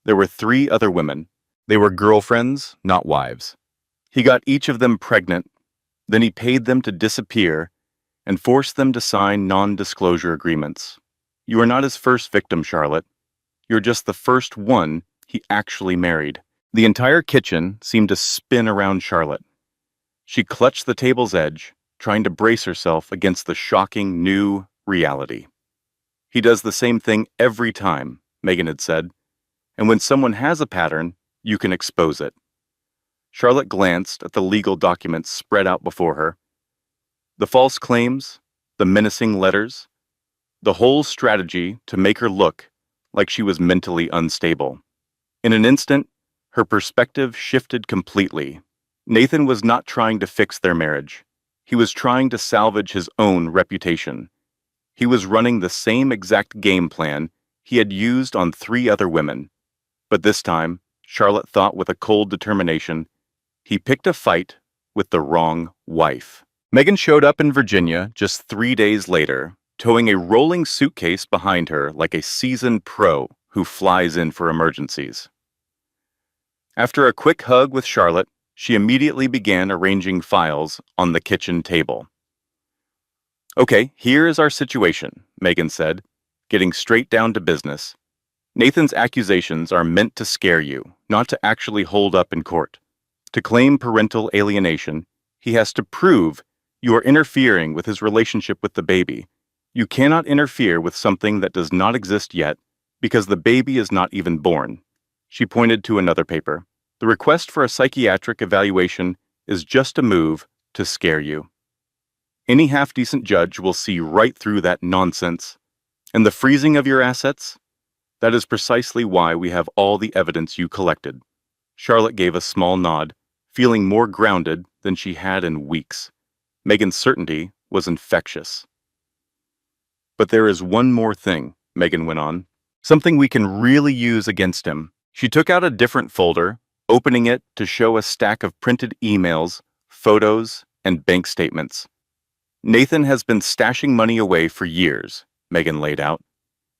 Speaker 1: there were 3 other women. They were girlfriends, not wives. He got each of them pregnant, then he paid them to disappear and forced them to sign non-disclosure agreements. You are not his first victim, Charlotte. You're just the first one he actually married. The entire kitchen seemed to spin around Charlotte. She clutched the table's edge, trying to brace herself against the shocking new reality. He does the same thing every time, Megan had said, and when someone has a pattern, you can expose it. Charlotte glanced at the legal documents spread out before her. The false claims, the menacing letters, the whole strategy to make her look like she was mentally unstable. In an instant, her perspective shifted completely. Nathan was not trying to fix their marriage. He was trying to salvage his own reputation. He was running the same exact game plan he had used on 3 other women. But this time, Charlotte thought with a cold determination, he picked a fight with the wrong wife. Megan showed up in Virginia just 3 days later, towing a rolling suitcase behind her like a seasoned pro who flies in for emergencies. After a quick hug with Charlotte, she immediately began arranging files on the kitchen table. Okay, here is our situation, Megan said, getting straight down to business. Nathan's accusations are meant to scare you, not to actually hold up in court. To claim parental alienation, he has to prove you are interfering with his relationship with the baby. You cannot interfere with something that does not exist yet because the baby is not even born. She pointed to another paper. The request for a psychiatric evaluation is just a move to scare you. Any half-decent judge will see right through that nonsense. And the freezing of your assets? That is precisely why we have all the evidence you collected. Charlotte gave a small nod, feeling more grounded than she had in weeks. Megan's certainty was infectious. But there is one more thing, Megan went on. Something we can really use against him. She took out a different folder, opening it to show a stack of printed emails, photos, and bank statements. Nathan has been stashing money away for years, Megan laid out.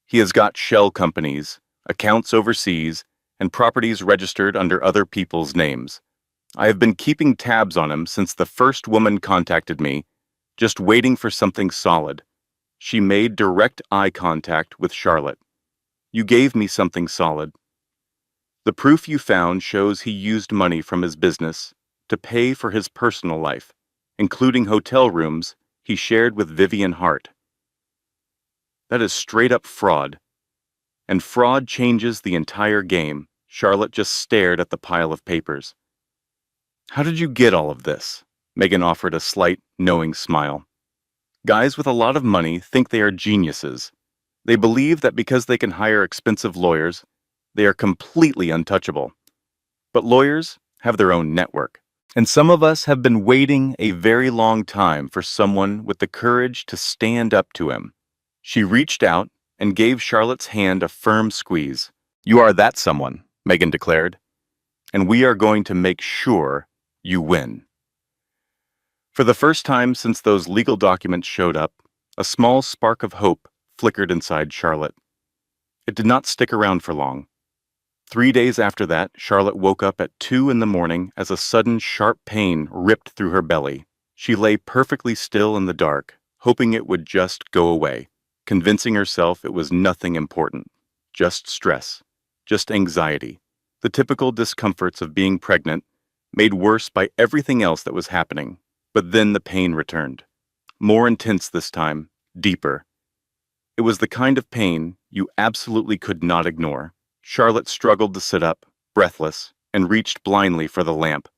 Speaker 1: He has got shell companies, accounts overseas, and properties registered under other people's names. I have been keeping tabs on him since the first woman contacted me, just waiting for something solid. She made direct eye contact with Charlotte. You gave me something solid. The proof you found shows he used money from his business to pay for his personal life, including hotel rooms he shared with Vivian Hart. That is straight-up fraud. And fraud changes the entire game. Charlotte just stared at the pile of papers. How did you get all of this? Megan offered a slight, knowing smile. Guys with a lot of money think they are geniuses. They believe that because they can hire expensive lawyers, they are completely untouchable. But lawyers have their own network. And some of us have been waiting a very long time for someone with the courage to stand up to him. She reached out and gave Charlotte's hand a firm squeeze. You are that someone, Megan declared, and we are going to make sure you win. For the first time since those legal documents showed up, a small spark of hope flickered inside Charlotte. It did not stick around for long. 3 days after that, Charlotte woke up at 2 in the morning as a sudden sharp pain ripped through her belly. She lay perfectly still in the dark, hoping it would just go away, convincing herself it was nothing important, just stress, just anxiety, the typical discomforts of being pregnant, made worse by everything else that was happening. But then the pain returned. More intense this time, deeper. It was the kind of pain you absolutely could not ignore. Charlotte struggled to sit up, breathless, and reached blindly for the lamp.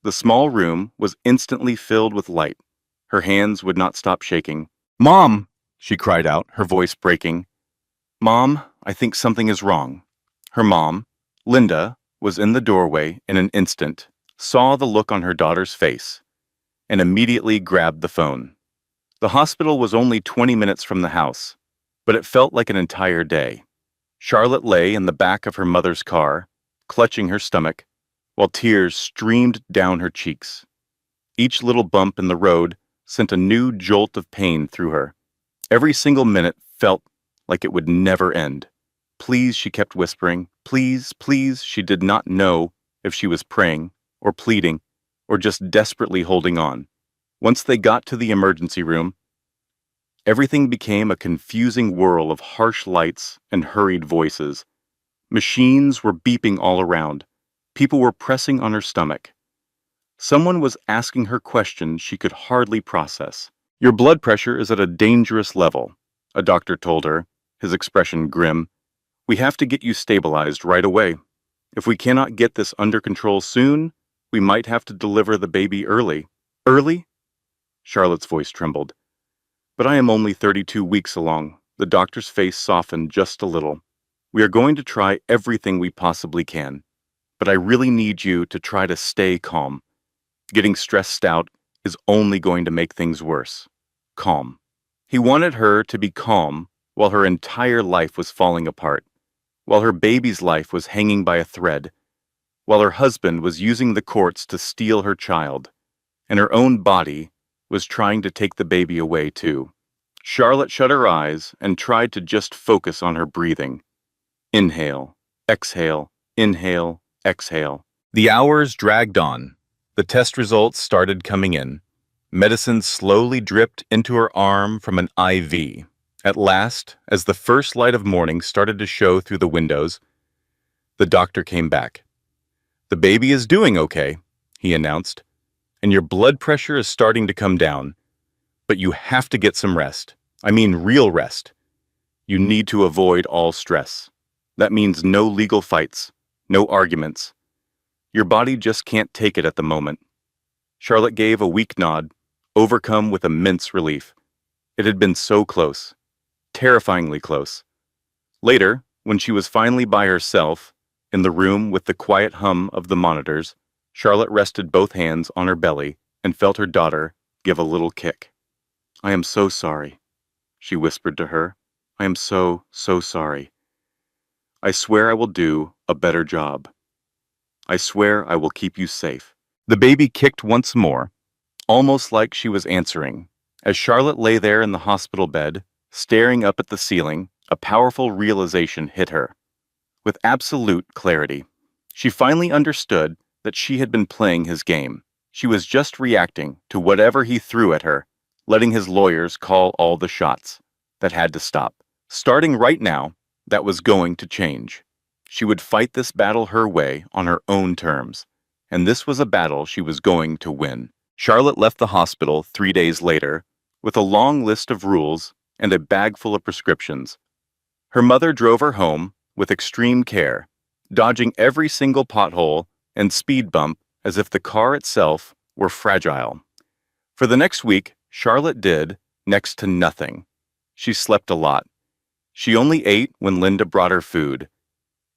Speaker 1: The small room was instantly filled with light. Her hands would not stop shaking. "Mom!" she cried out, her voice breaking. "Mom, I think something is wrong." Her mom, Linda, was in the doorway in an instant, saw the look on her daughter's face, and immediately grabbed the phone. The hospital was only 20 minutes from the house, but it felt like an entire day. Charlotte lay in the back of her mother's car, clutching her stomach, while tears streamed down her cheeks. Each little bump in the road sent a new jolt of pain through her. Every single minute felt like it would never end. "Please," she kept whispering. "Please, please." She did not know if she was praying, or pleading, or just desperately holding on. Once they got to the emergency room, everything became a confusing whirl of harsh lights and hurried voices. Machines were beeping all around. People were pressing on her stomach. Someone was asking her questions she could hardly process. "Your blood pressure is at a dangerous level," a doctor told her, his expression grim. "We have to get you stabilized right away. If we cannot get this under control soon, we might have to deliver the baby early." "Early?" Charlotte's voice trembled. "But I am only 32 weeks along." The doctor's face softened just a little. "We are going to try everything we possibly can, but I really need you to try to stay calm. Getting stressed out is only going to make things worse. Calm." He wanted her to be calm while her entire life was falling apart, while her baby's life was hanging by a thread, while her husband was using the courts to steal her child, and her own body was trying to take the baby away too. Charlotte shut her eyes and tried to just focus on her breathing. Inhale, exhale, inhale, exhale. The hours dragged on. The test results started coming in. Medicine slowly dripped into her arm from an IV. At last, as the first light of morning started to show through the windows, the doctor came back. "The baby is doing okay," he announced, "and your blood pressure is starting to come down. But you have to get some rest. I mean real rest. You need to avoid all stress. That means no legal fights, no arguments. Your body just can't take it at the moment." Charlotte gave a weak nod, overcome with immense relief. It had been so close, terrifyingly close. Later, when she was finally by herself, in the room with the quiet hum of the monitors, Charlotte rested both hands on her belly and felt her daughter give a little kick. "I am so sorry," she whispered to her. "I am so, so sorry. I swear I will do a better job. I swear I will keep you safe." The baby kicked once more, almost like she was answering. As Charlotte lay there in the hospital bed, staring up at the ceiling, a powerful realization hit her. With absolute clarity, she finally understood that she had been playing his game. She was just reacting to whatever he threw at her, letting his lawyers call all the shots. That had to stop. Starting right now, that was going to change. She would fight this battle her way on her own terms, and this was a battle she was going to win. Charlotte left the hospital 3 days later with a long list of rules and a bag full of prescriptions. Her mother drove her home with extreme care, dodging every single pothole and speed bump as if the car itself were fragile. For the next week, Charlotte did next to nothing. She slept a lot. She only ate when Linda brought her food.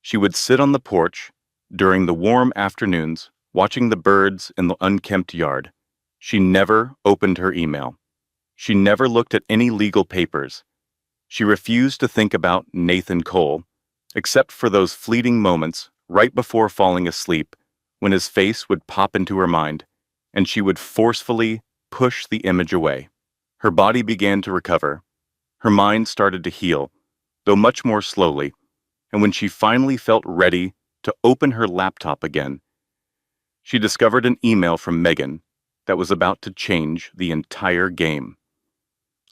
Speaker 1: She would sit on the porch during the warm afternoons, watching the birds in the unkempt yard. She never opened her email. She never looked at any legal papers. She refused to think about Nathan Cole, except for those fleeting moments right before falling asleep when his face would pop into her mind, and she would forcefully push the image away. Her body began to recover. Her mind started to heal, though much more slowly, and when she finally felt ready to open her laptop again, she discovered an email from Megan that was about to change the entire game.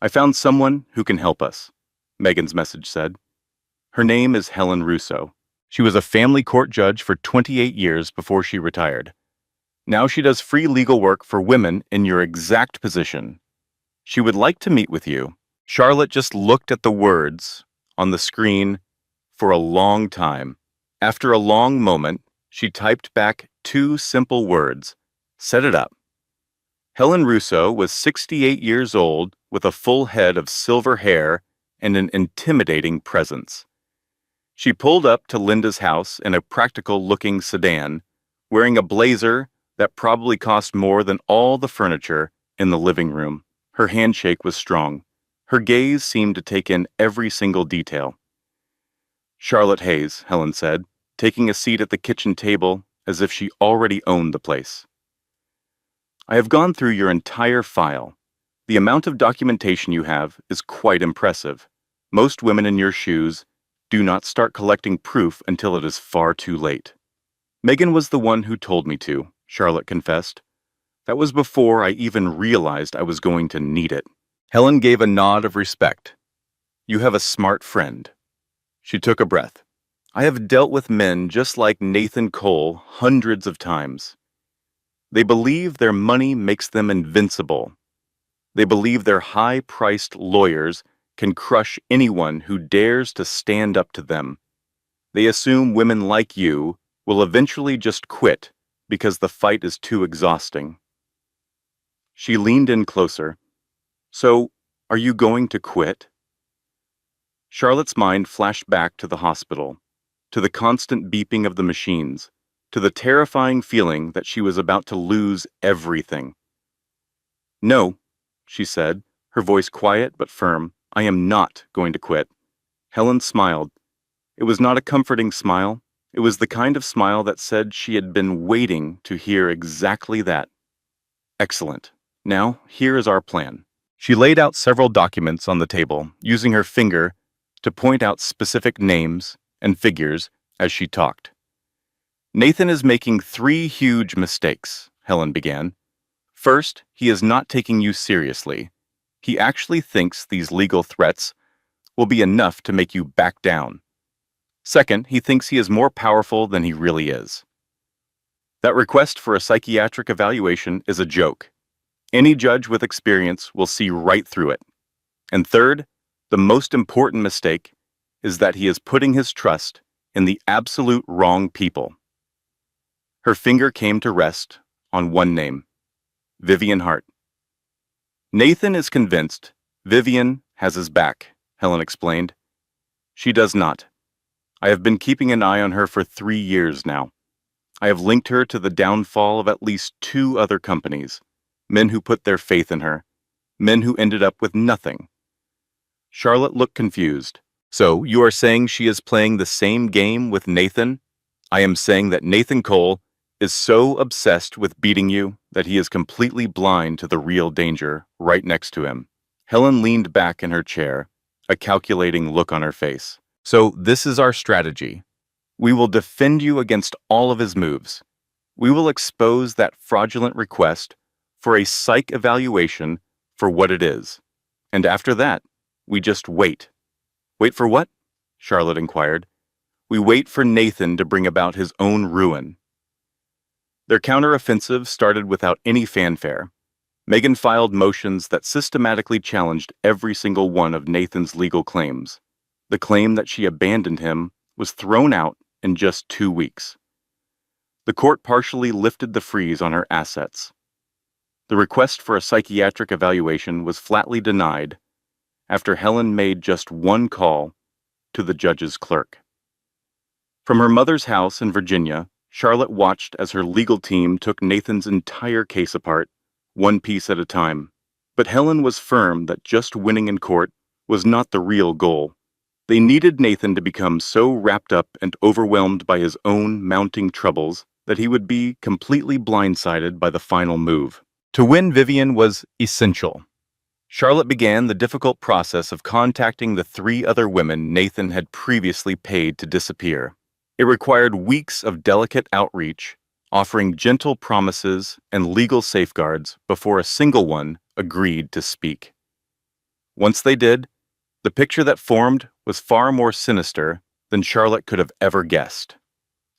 Speaker 1: I found someone who can help us, Megan's message said. Her name is Helen Russo. She was a family court judge for 28 years before she retired. Now she does free legal work for women in your exact position. She would like to meet with you. Charlotte just looked at the words on the screen for a long time. After a long moment, she typed back two simple words. Set it up. Helen Russo was 68 years old with a full head of silver hair and an intimidating presence. She pulled up to Linda's house in a practical-looking sedan, wearing a blazer that probably cost more than all the furniture in the living room. Her handshake was strong. Her gaze seemed to take in every single detail. Charlotte Hayes, Helen said, taking a seat at the kitchen table as if she already owned the place. I have gone through your entire file. The amount of documentation you have is quite impressive. Most women in your shoes do not start collecting proof until it is far too late. Megan was the one who told me to, Charlotte confessed. That was before I even realized I was going to need it. Helen gave a nod of respect. You have a smart friend. She took a breath. I have dealt with men just like Nathan Cole hundreds of times. They believe their money makes them invincible. They believe their high-priced lawyers can crush anyone who dares to stand up to them. They assume women like you will eventually just quit because the fight is too exhausting. She leaned in closer. So, are you going to quit? Charlotte's mind flashed back to the hospital, to the constant beeping of the machines, to the terrifying feeling that she was about to lose everything. No, she said, her voice quiet but firm. I am not going to quit. Helen smiled. It was not a comforting smile. It was the kind of smile that said she had been waiting to hear exactly that. Excellent. Now, here is our plan. She laid out several documents on the table, using her finger to point out specific names and figures as she talked. Nathan is making 3 huge mistakes, Helen began. First, he is not taking you seriously. He actually thinks these legal threats will be enough to make you back down. Second, he thinks he is more powerful than he really is. That request for a psychiatric evaluation is a joke. Any judge with experience will see right through it. And third, the most important mistake is that he is putting his trust in the absolute wrong people. Her finger came to rest on one name, Vivian Hart. Nathan is convinced Vivian has his back, Helen explained. She does not. I have been keeping an eye on her for 3 years now. I have linked her to the downfall of at least 2 other companies, men who put their faith in her, men who ended up with nothing. Charlotte looked confused. So, you are saying she is playing the same game with Nathan? I am saying that Nathan Cole is so obsessed with beating you that he is completely blind to the real danger right next to him. Helen leaned back in her chair, a calculating look on her face. So, this is our strategy. We will defend you against all of his moves. We will expose that fraudulent request for a psych evaluation for what it is. And after that, we just wait. Wait for what? Charlotte inquired. We wait for Nathan to bring about his own ruin. Their counteroffensive started without any fanfare. Megan filed motions that systematically challenged every single one of Nathan's legal claims. The claim that she abandoned him was thrown out in just 2 weeks. The court partially lifted the freeze on her assets. The request for a psychiatric evaluation was flatly denied after Helen made just one call to the judge's clerk. From her mother's house in Virginia, Charlotte watched as her legal team took Nathan's entire case apart, one piece at a time. But Helen was firm that just winning in court was not the real goal. They needed Nathan to become so wrapped up and overwhelmed by his own mounting troubles that he would be completely blindsided by the final move. To win Vivian was essential. Charlotte began the difficult process of contacting the 3 other women Nathan had previously paid to disappear. It required weeks of delicate outreach, offering gentle promises and legal safeguards before a single one agreed to speak. Once they did, the picture that formed was far more sinister than Charlotte could have ever guessed.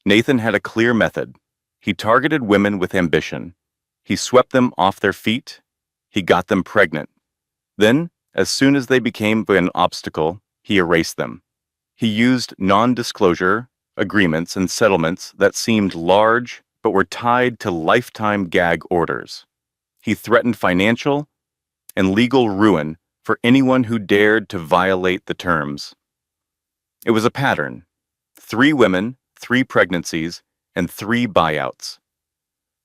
Speaker 1: Nathan had a clear method. He targeted women with ambition. He swept them off their feet. He got them pregnant. Then, as soon as they became an obstacle, he erased them. He used non-disclosure agreements and settlements that seemed large but were tied to lifetime gag orders. He threatened financial and legal ruin for anyone who dared to violate the terms. It was a pattern: 3 women, 3 pregnancies, and 3 buyouts.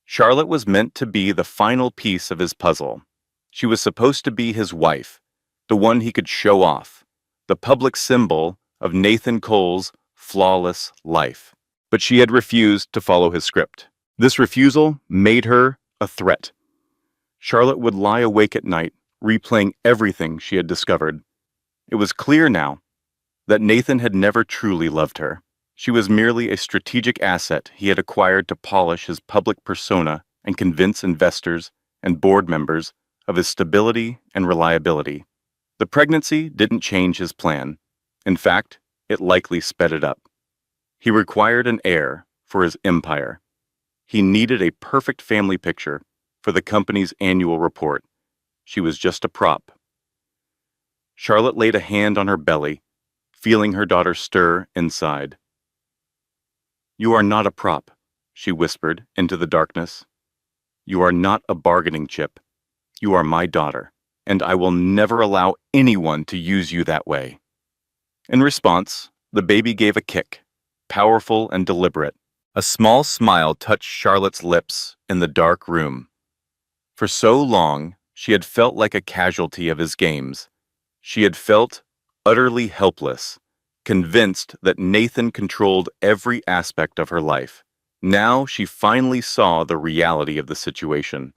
Speaker 1: Charlotte was meant to be the final piece of his puzzle. She was supposed to be his wife, the one he could show off, the public symbol of Nathan Cole's flawless life. But she had refused to follow his script. This refusal made her a threat. Charlotte would lie awake at night, replaying everything she had discovered. It was clear now that Nathan had never truly loved her. She was merely a strategic asset he had acquired to polish his public persona and convince investors and board members of his stability and reliability. The pregnancy didn't change his plan. In fact, it likely sped it up. He required an heir for his empire. He needed a perfect family picture for the company's annual report. She was just a prop. Charlotte laid a hand on her belly, feeling her daughter stir inside. "You are not a prop," she whispered into the darkness. "You are not a bargaining chip. You are my daughter, and I will never allow anyone to use you that way." In response, the baby gave a kick, powerful and deliberate. A small smile touched Charlotte's lips in the dark room. For so long, she had felt like a casualty of his games. She had felt utterly helpless, convinced that Nathan controlled every aspect of her life. Now she finally saw the reality of the situation.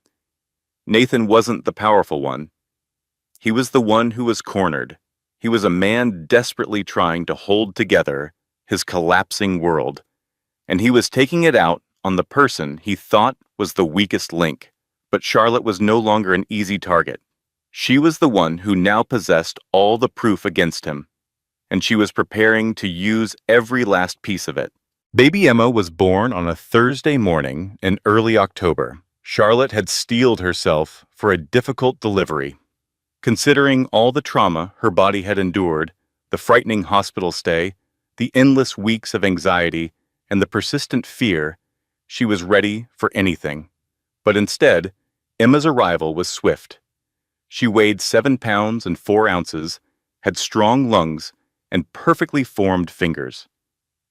Speaker 1: Nathan wasn't the powerful one. He was the one who was cornered. He was a man desperately trying to hold together his collapsing world, and he was taking it out on the person he thought was the weakest link. But Charlotte was no longer an easy target. She was the one who now possessed all the proof against him, and she was preparing to use every last piece of it. Baby Emma was born on a Thursday morning in early October. Charlotte had steeled herself for a difficult delivery. Considering all the trauma her body had endured, the frightening hospital stay, the endless weeks of anxiety, and the persistent fear, she was ready for anything. But instead, Emma's arrival was swift. She weighed 7 pounds and 4 ounces, had strong lungs, and perfectly formed fingers.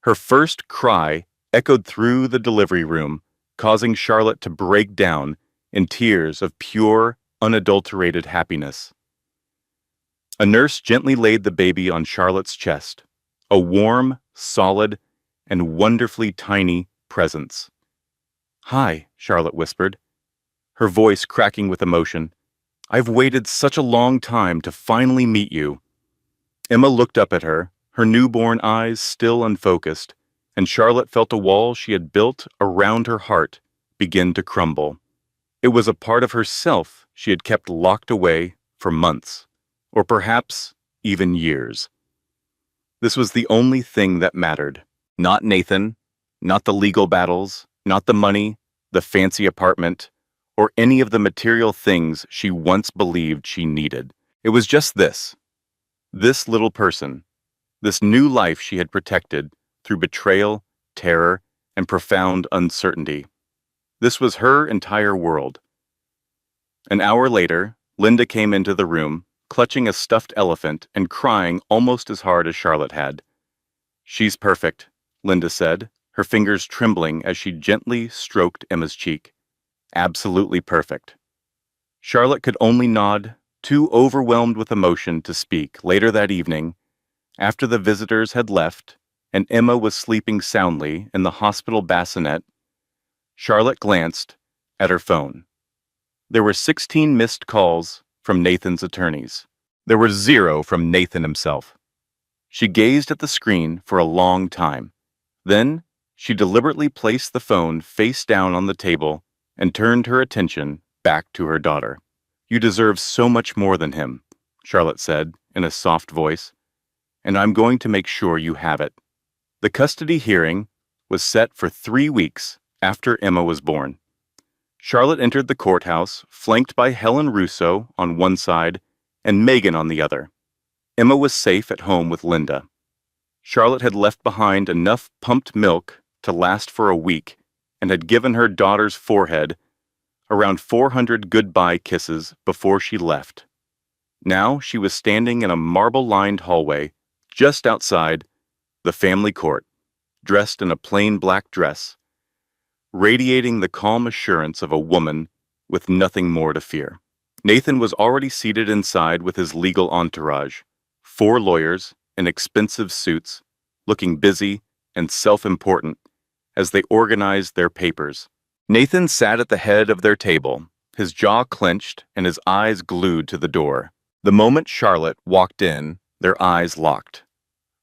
Speaker 1: Her first cry echoed through the delivery room, causing Charlotte to break down in tears of pure, unadulterated happiness. A nurse gently laid the baby on Charlotte's chest, a warm, solid, and wonderfully tiny presence. "Hi," Charlotte whispered, her voice cracking with emotion. "I've waited such a long time to finally meet you." Emma looked up at her, her newborn eyes still unfocused, and Charlotte felt a wall she had built around her heart begin to crumble. It was a part of herself she had kept locked away for months, or perhaps even years. This was the only thing that mattered. Not Nathan, not the legal battles, not the money, the fancy apartment, or any of the material things she once believed she needed. It was just this little person, this new life she had protected through betrayal, terror, and profound uncertainty. This was her entire world. An hour later, Linda came into the room, clutching a stuffed elephant and crying almost as hard as Charlotte had. "She's perfect," Linda said, her fingers trembling as she gently stroked Emma's cheek. "Absolutely perfect." Charlotte could only nod, too overwhelmed with emotion to speak. Later that evening, after the visitors had left and Emma was sleeping soundly in the hospital bassinet, Charlotte glanced at her phone. There were 16 missed calls from Nathan's attorneys. There were 0 from Nathan himself. She gazed at the screen for a long time. Then, she deliberately placed the phone face down on the table and turned her attention back to her daughter. "You deserve so much more than him," Charlotte said in a soft voice, "and I'm going to make sure you have it." The custody hearing was set for 3 weeks after Emma was born. Charlotte entered the courthouse, flanked by Helen Russo on one side and Megan on the other. Emma was safe at home with Linda. Charlotte had left behind enough pumped milk to last for a week and had given her daughter's forehead around 400 goodbye kisses before she left. Now she was standing in a marble-lined hallway just outside the family court, dressed in a plain black dress, radiating the calm assurance of a woman with nothing more to fear. Nathan was already seated inside with his legal entourage, 4 lawyers in expensive suits, looking busy and self-important as they organized their papers. Nathan sat at the head of their table, his jaw clenched and his eyes glued to the door. The moment Charlotte walked in, their eyes locked.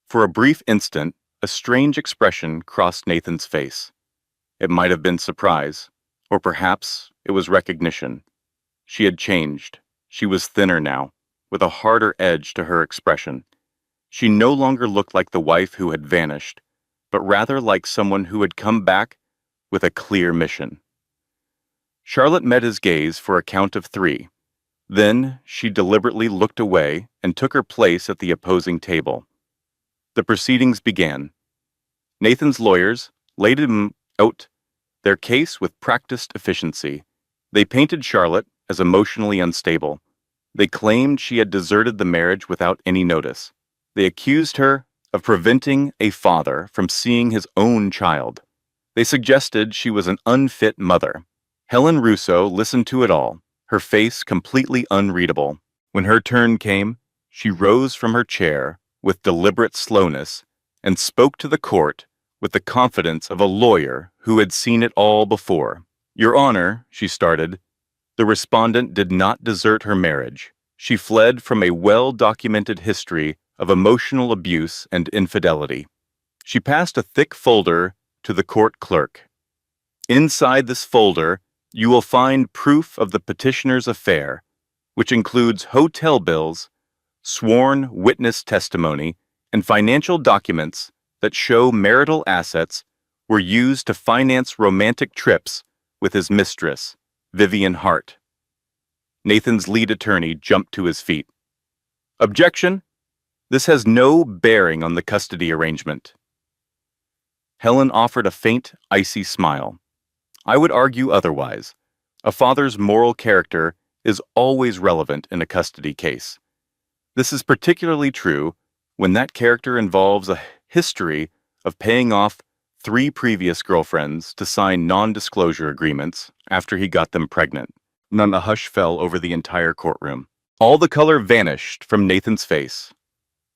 Speaker 1: For a brief instant, a strange expression crossed Nathan's face. It might have been surprise, or perhaps it was recognition. She had changed. She was thinner now, with a harder edge to her expression. She no longer looked like the wife who had vanished, but rather like someone who had come back with a clear mission. Charlotte met his gaze for a count of 3. Then she deliberately looked away and took her place at the opposing table. The proceedings began. Nathan's lawyers laid out their case with practiced efficiency. They painted Charlotte as emotionally unstable. They claimed she had deserted the marriage without any notice. They accused her of preventing a father from seeing his own child. They suggested she was an unfit mother. Helen Russo listened to it all, her face completely unreadable. When her turn came, she rose from her chair with deliberate slowness and spoke to the court with the confidence of a lawyer who had seen it all before. "Your Honor," she started, "the respondent did not desert her marriage. She fled from a well-documented history of emotional abuse and infidelity." She passed a thick folder to the court clerk. "Inside this folder, you will find proof of the petitioner's affair, which includes hotel bills, sworn witness testimony, and financial documents that show marital assets were used to finance romantic trips with his mistress, Vivian Hart." Nathan's lead attorney jumped to his feet. "Objection! This has no bearing on the custody arrangement." Helen offered a faint, icy smile. "I would argue otherwise. A father's moral character is always relevant in a custody case. This is particularly true when that character involves a history of paying off 3 previous girlfriends to sign non-disclosure agreements after he got them pregnant." Then a hush fell over the entire courtroom. All the color vanished from Nathan's face.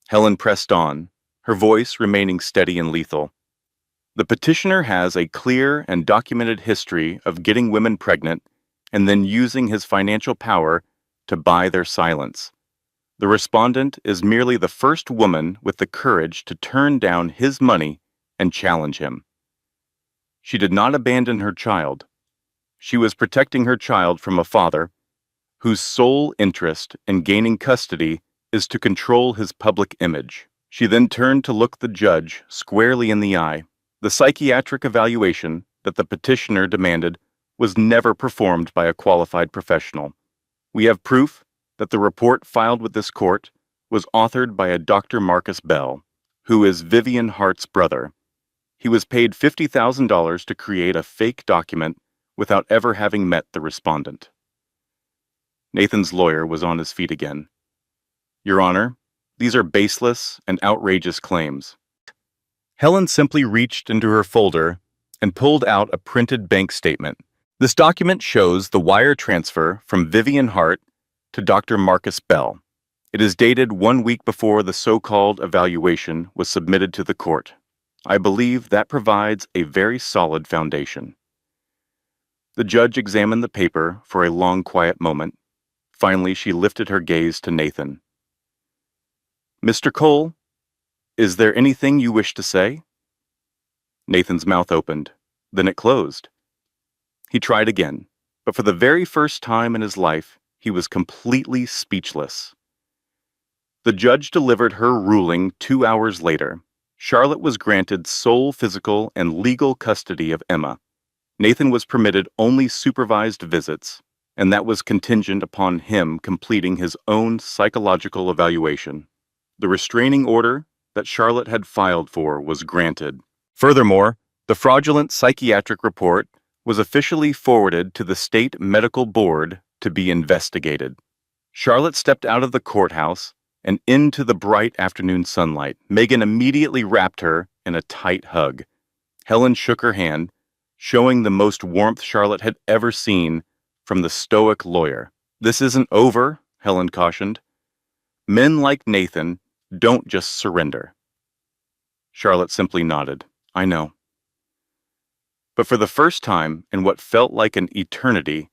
Speaker 1: Helen pressed on, her voice remaining steady and lethal. "The petitioner has a clear and documented history of getting women pregnant and then using his financial power to buy their silence. The respondent is merely the first woman with the courage to turn down his money and challenge him. She did not abandon her child. She was protecting her child from a father whose sole interest in gaining custody is to control his public image." She then turned to look the judge squarely in the eye. "The psychiatric evaluation that the petitioner demanded was never performed by a qualified professional. We have proof that the report filed with this court was authored by a Dr. Marcus Bell, who is Vivian Hart's brother. He was paid $50,000 to create a fake document without ever having met the respondent." Nathan's lawyer was on his feet again. "Your Honor, these are baseless and outrageous claims." Helen simply reached into her folder and pulled out a printed bank statement. This document shows the wire transfer from Vivian Hart to Dr. Marcus Bell. It is dated 1 week before the so-called evaluation was submitted to the court. I believe that provides a very solid foundation. The judge examined the paper for a long, quiet moment. Finally, she lifted her gaze to Nathan. "Mr. Cole, is there anything you wish to say?" Nathan's mouth opened, then it closed. He tried again, but for the very first time in his life, he was completely speechless. The judge delivered her ruling 2 hours later. Charlotte was granted sole physical and legal custody of Emma. Nathan was permitted only supervised visits, and that was contingent upon him completing his own psychological evaluation. The restraining order that Charlotte had filed for was granted. Furthermore, the fraudulent psychiatric report was officially forwarded to the state medical board to be investigated. Charlotte stepped out of the courthouse and into the bright afternoon sunlight. Megan immediately wrapped her in a tight hug. Helen shook her hand, showing the most warmth Charlotte had ever seen from the stoic lawyer. "This isn't over," Helen cautioned. "Men like Nathan don't just surrender." Charlotte simply nodded. "I know." But for the first time in what felt like an eternity,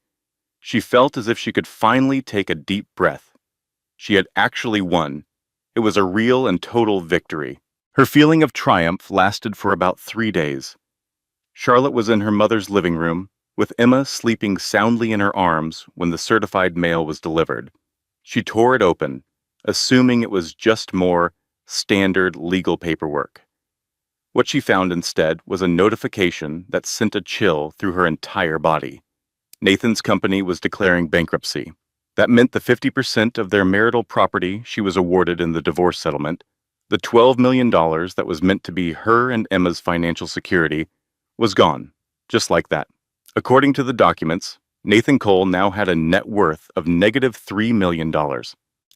Speaker 1: she felt as if she could finally take a deep breath. She had actually won. It was a real and total victory. Her feeling of triumph lasted for about 3 days. Charlotte was in her mother's living room, with Emma sleeping soundly in her arms when the certified mail was delivered. She tore it open, assuming it was just more standard legal paperwork. What she found instead was a notification that sent a chill through her entire body. Nathan's company was declaring bankruptcy. That meant the 50% of their marital property she was awarded in the divorce settlement, the $12 million that was meant to be her and Emma's financial security, was gone, just like that. According to the documents, Nathan Cole now had a net worth of -$3 million.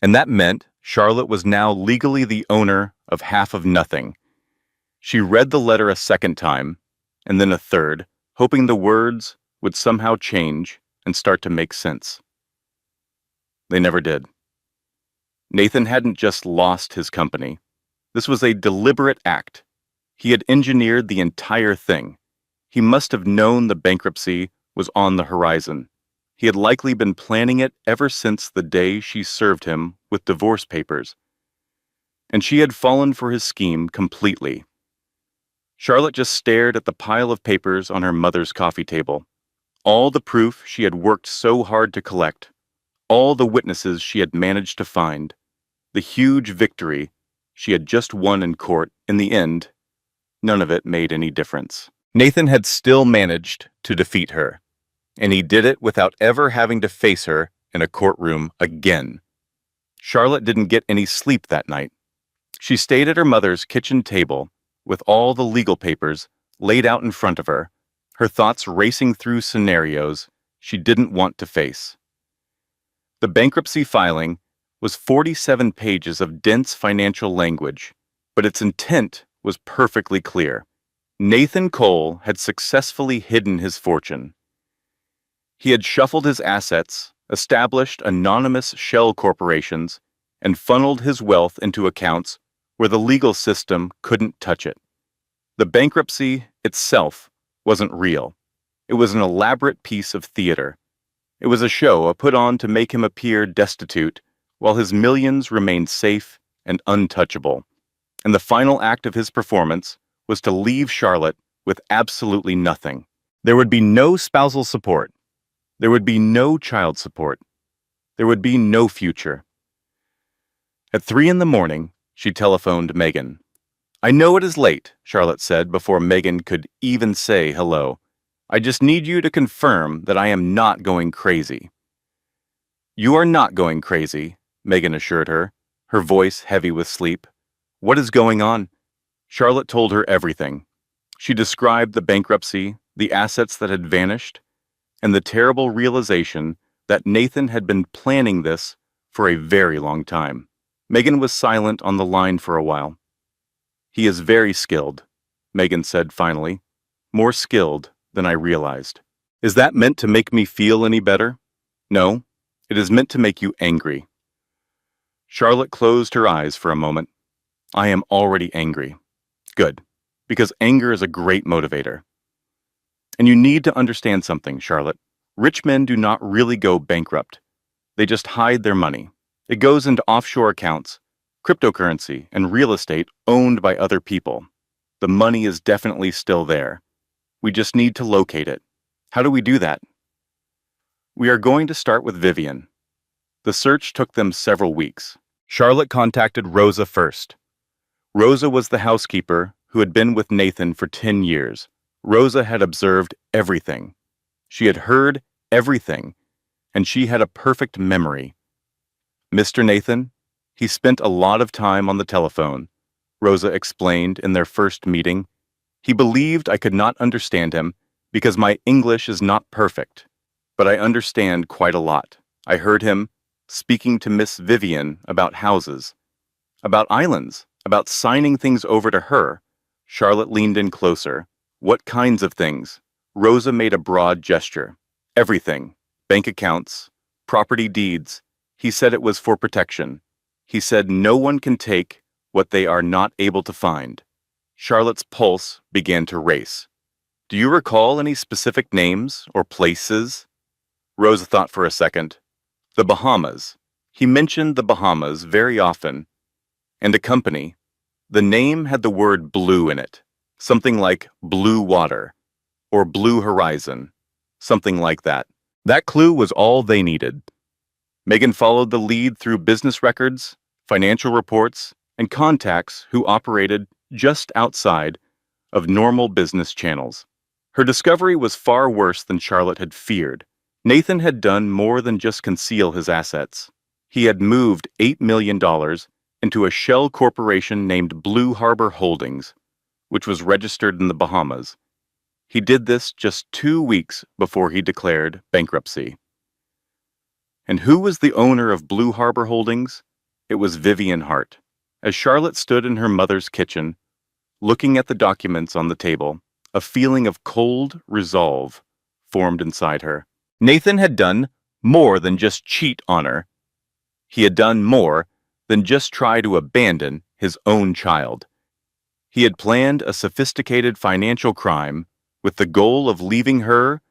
Speaker 1: And that meant Charlotte was now legally the owner of half of nothing. She read the letter a second time, and then a third, hoping the words would somehow change and start to make sense. They never did. Nathan hadn't just lost his company. This was a deliberate act. He had engineered the entire thing. He must have known the bankruptcy was on the horizon. He had likely been planning it ever since the day she served him with divorce papers. And she had fallen for his scheme completely. Charlotte just stared at the pile of papers on her mother's coffee table. All the proof she had worked so hard to collect. All the witnesses she had managed to find. The huge victory she had just won in court. In the end, none of it made any difference. Nathan had still managed to defeat her, and he did it without ever having to face her in a courtroom again. Charlotte didn't get any sleep that night. She stayed at her mother's kitchen table with all the legal papers laid out in front of her, her thoughts racing through scenarios she didn't want to face. The bankruptcy filing was 47 pages of dense financial language, but its intent was perfectly clear. Nathan Cole had successfully hidden his fortune. He had shuffled his assets, established anonymous shell corporations, and funneled his wealth into accounts where the legal system couldn't touch it. The bankruptcy itself wasn't real. It was an elaborate piece of theater. It was a show, a put-on to make him appear destitute, while his millions remained safe and untouchable. And the final act of his performance was to leave Charlotte with absolutely nothing. There would be no spousal support. There would be no child support. There would be no future. At 3 a.m, she telephoned Megan. "I know it is late," Charlotte said before Megan could even say hello. "I just need you to confirm that I am not going crazy." "You are not going crazy," Megan assured her, her voice heavy with sleep. "What is going on?" Charlotte told her everything. She described the bankruptcy, the assets that had vanished, and the terrible realization that Nathan had been planning this for a very long time. Megan was silent on the line for a while. "He is very skilled," Megan said finally. "More skilled than I realized." "Is that meant to make me feel any better?" "No, it is meant to make you angry." Charlotte closed her eyes for a moment. "I am already angry." "Good, because anger is a great motivator. And you need to understand something, Charlotte. Rich men do not really go bankrupt. They just hide their money. It goes into offshore accounts, cryptocurrency, and real estate owned by other people. The money is definitely still there. We just need to locate it. How do we do that?" "We are going to start with Vivian." The search took them several weeks. Charlotte contacted Rosa first. Rosa was the housekeeper who had been with Nathan for 10 years. Rosa had observed everything. She had heard everything, and she had a perfect memory. Mr. Nathan, he spent a lot of time on the telephone, Rosa explained in their first meeting. He believed I could not understand him because my English is not perfect, but I understand quite a lot. I heard him speaking to Miss Vivian about houses, about islands, about signing things over to her. Charlotte leaned in closer. What kinds of things? Rosa made a broad gesture. Everything. Bank accounts, property deeds. He said it was for protection. He said no one can take what they are not able to find. Charlotte's pulse began to race. Do you recall any specific names or places? Rosa thought for a second. The Bahamas. He mentioned the Bahamas very often. And a company. The name had the word blue in it. Something like blue water or blue horizon. Something like that. That clue was all they needed. Megan followed the lead through business records, financial reports, and contacts who operated just outside of normal business channels. Her discovery was far worse than Charlotte had feared. Nathan had done more than just conceal his assets. He had moved $8 million into a shell corporation named Blue Harbor Holdings, which was registered in the Bahamas. He did this just 2 weeks before he declared bankruptcy. And who was the owner of Blue Harbor Holdings? It was Vivian Hart. As Charlotte stood in her mother's kitchen, looking at the documents on the table, a feeling of cold resolve formed inside her. Nathan had done more than just cheat on her. He had done more than just try to abandon his own child. He had planned a sophisticated financial crime with the goal of leaving her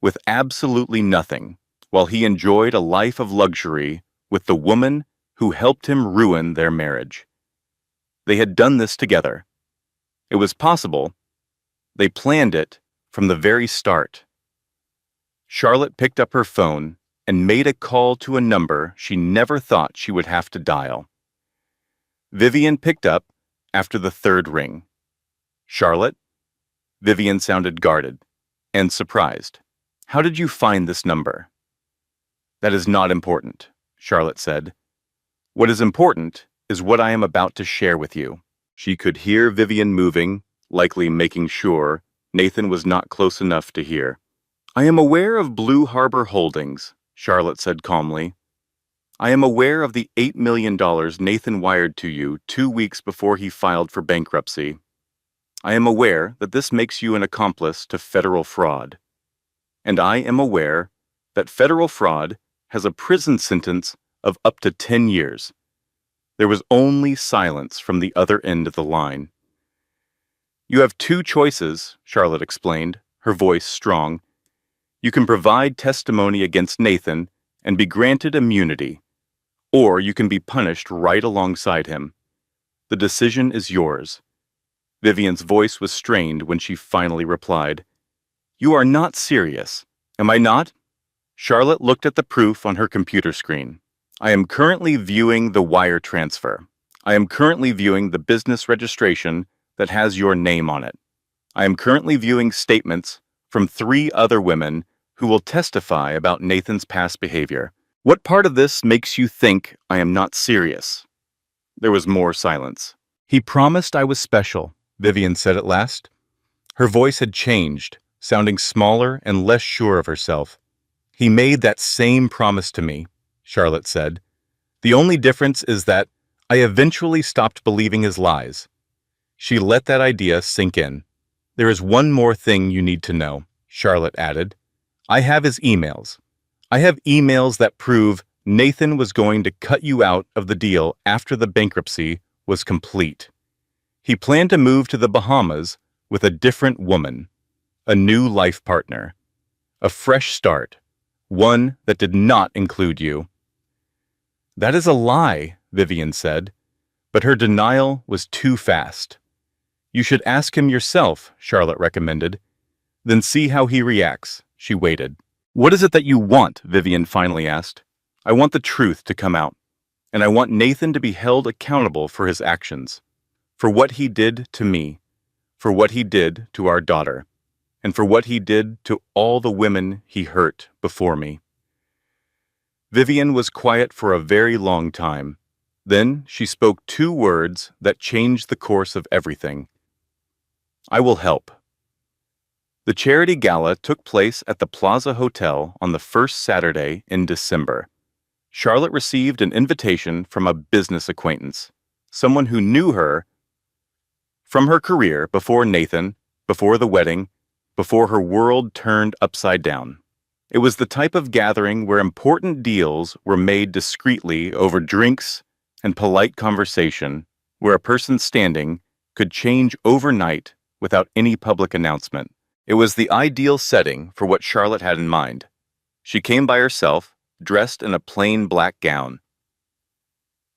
Speaker 1: with absolutely nothing, while he enjoyed a life of luxury with the woman who helped him ruin their marriage. They had done this together. It was possible. They planned it from the very start. Charlotte picked up her phone and made a call to a number she never thought she would have to dial. Vivian picked up after the third ring. Charlotte? Vivian sounded guarded and surprised. How did you find this number? That is not important, Charlotte said. What is important is what I am about to share with you. She could hear Vivian moving, likely making sure Nathan was not close enough to hear. I am aware of Blue Harbor Holdings, Charlotte said calmly. I am aware of the $8 million Nathan wired to you 2 weeks before he filed for bankruptcy. I am aware that this makes you an accomplice to federal fraud. And I am aware that federal fraud has a prison sentence of up to 10 years. There was only silence from the other end of the line. You have 2 choices, Charlotte explained, her voice strong. You can provide testimony against Nathan and be granted immunity, or you can be punished right alongside him. The decision is yours. Vivian's voice was strained when she finally replied. You are not serious, am I not? Charlotte looked at the proof on her computer screen. I am currently viewing the wire transfer. I am currently viewing the business registration that has your name on it. I am currently viewing statements from 3 other women who will testify about Nathan's past behavior. What part of this makes you think I am not serious? There was more silence. He promised I was special, Vivian said at last. Her voice had changed, sounding smaller and less sure of herself. He made that same promise to me, Charlotte said. The only difference is that I eventually stopped believing his lies. She let that idea sink in. There is one more thing you need to know, Charlotte added. I have his emails. I have emails that prove Nathan was going to cut you out of the deal after the bankruptcy was complete. He planned to move to the Bahamas with a different woman, a new life partner, a fresh start, one that did not include you. That is a lie, Vivian said, but her denial was too fast. You should ask him yourself, Charlotte recommended. Then see how he reacts. She waited. What is it that you want? Vivian finally asked. I want the truth to come out. And I want Nathan to be held accountable for his actions, for what he did to me, for what he did to our daughter, and for what he did to all the women he hurt before me." Vivian was quiet for a very long time. Then she spoke two words that changed the course of everything. "I will help." The charity gala took place at the Plaza Hotel on the first Saturday in December. Charlotte received an invitation from a business acquaintance, someone who knew her from her career before Nathan, before the wedding, before her world turned upside down. It was the type of gathering where important deals were made discreetly over drinks and polite conversation, where a person standing could change overnight without any public announcement. It was the ideal setting for what Charlotte had in mind. She came by herself, dressed in a plain black gown.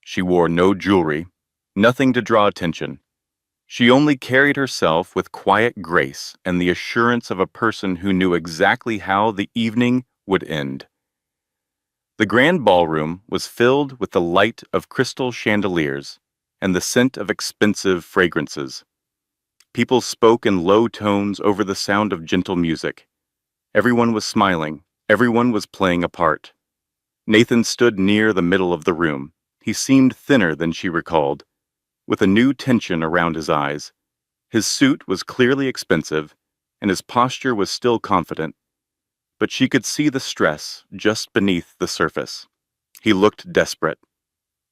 Speaker 1: She wore no jewelry, nothing to draw attention. She only carried herself with quiet grace and the assurance of a person who knew exactly how the evening would end. The grand ballroom was filled with the light of crystal chandeliers and the scent of expensive fragrances. People spoke in low tones over the sound of gentle music. Everyone was smiling. Everyone was playing a part. Nathan stood near the middle of the room. He seemed thinner than she recalled, with a new tension around his eyes. His suit was clearly expensive, and his posture was still confident, but she could see the stress just beneath the surface. He looked desperate.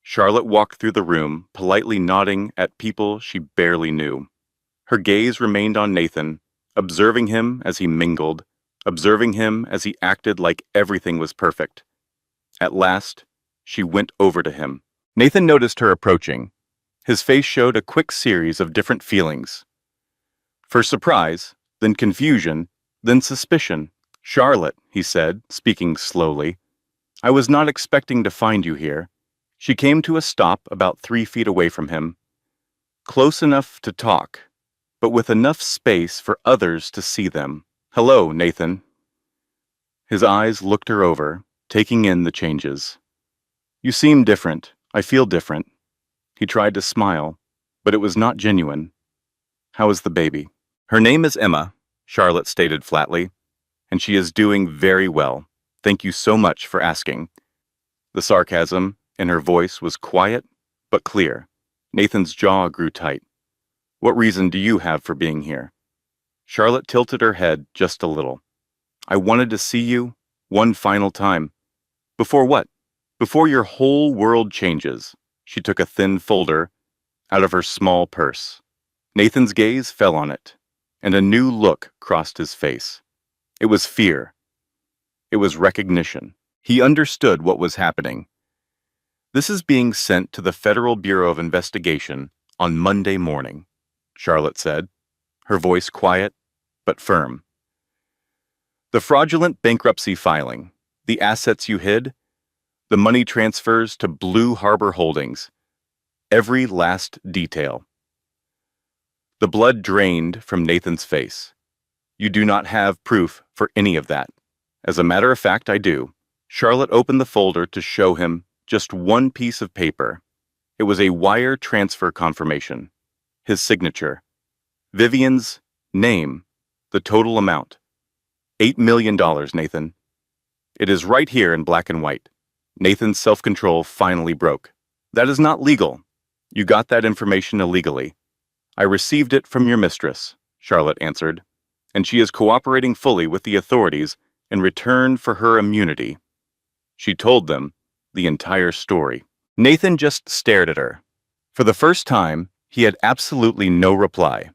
Speaker 1: Charlotte walked through the room, politely nodding at people she barely knew. Her gaze remained on Nathan, observing him as he mingled, observing him as he acted like everything was perfect. At last, she went over to him. Nathan noticed her approaching. His face showed a quick series of different feelings. First surprise, then confusion, then suspicion. "Charlotte," he said, speaking slowly, "I was not expecting to find you here." She came to a stop about 3 feet away from him, close enough to talk, but with enough space for others to see them. "Hello, Nathan." His eyes looked her over, taking in the changes. "You seem different. I feel different." He tried to smile, but it was not genuine. "How is the baby?" "Her name is Emma," Charlotte stated flatly, "and she is doing very well. Thank you so much for asking." The sarcasm in her voice was quiet, but clear. Nathan's jaw grew tight. "What reason do you have for being here?" Charlotte tilted her head just a little. "I wanted to see you one final time." "Before what?" "Before your whole world changes." She took a thin folder out of her small purse. Nathan's gaze fell on it, and a new look crossed his face. It was fear. It was recognition. He understood what was happening. "This is being sent to the Federal Bureau of Investigation on Monday morning," Charlotte said, her voice quiet but firm. "The fraudulent bankruptcy filing, the assets you hid, the money transfers to Blue Harbor Holdings, every last detail." The blood drained from Nathan's face. "You do not have proof for any of that." "As a matter of fact, I do." Charlotte opened the folder to show him just one piece of paper. It was a wire transfer confirmation. His signature. Vivian's name. The total amount. $8 million, Nathan. "It is right here in black and white." Nathan's self-control finally broke. "That is not legal. You got that information illegally." "I received it from your mistress," Charlotte answered, "and she is cooperating fully with the authorities in return for her immunity." She told them the entire story. Nathan just stared at her. For the first time, he had absolutely no reply.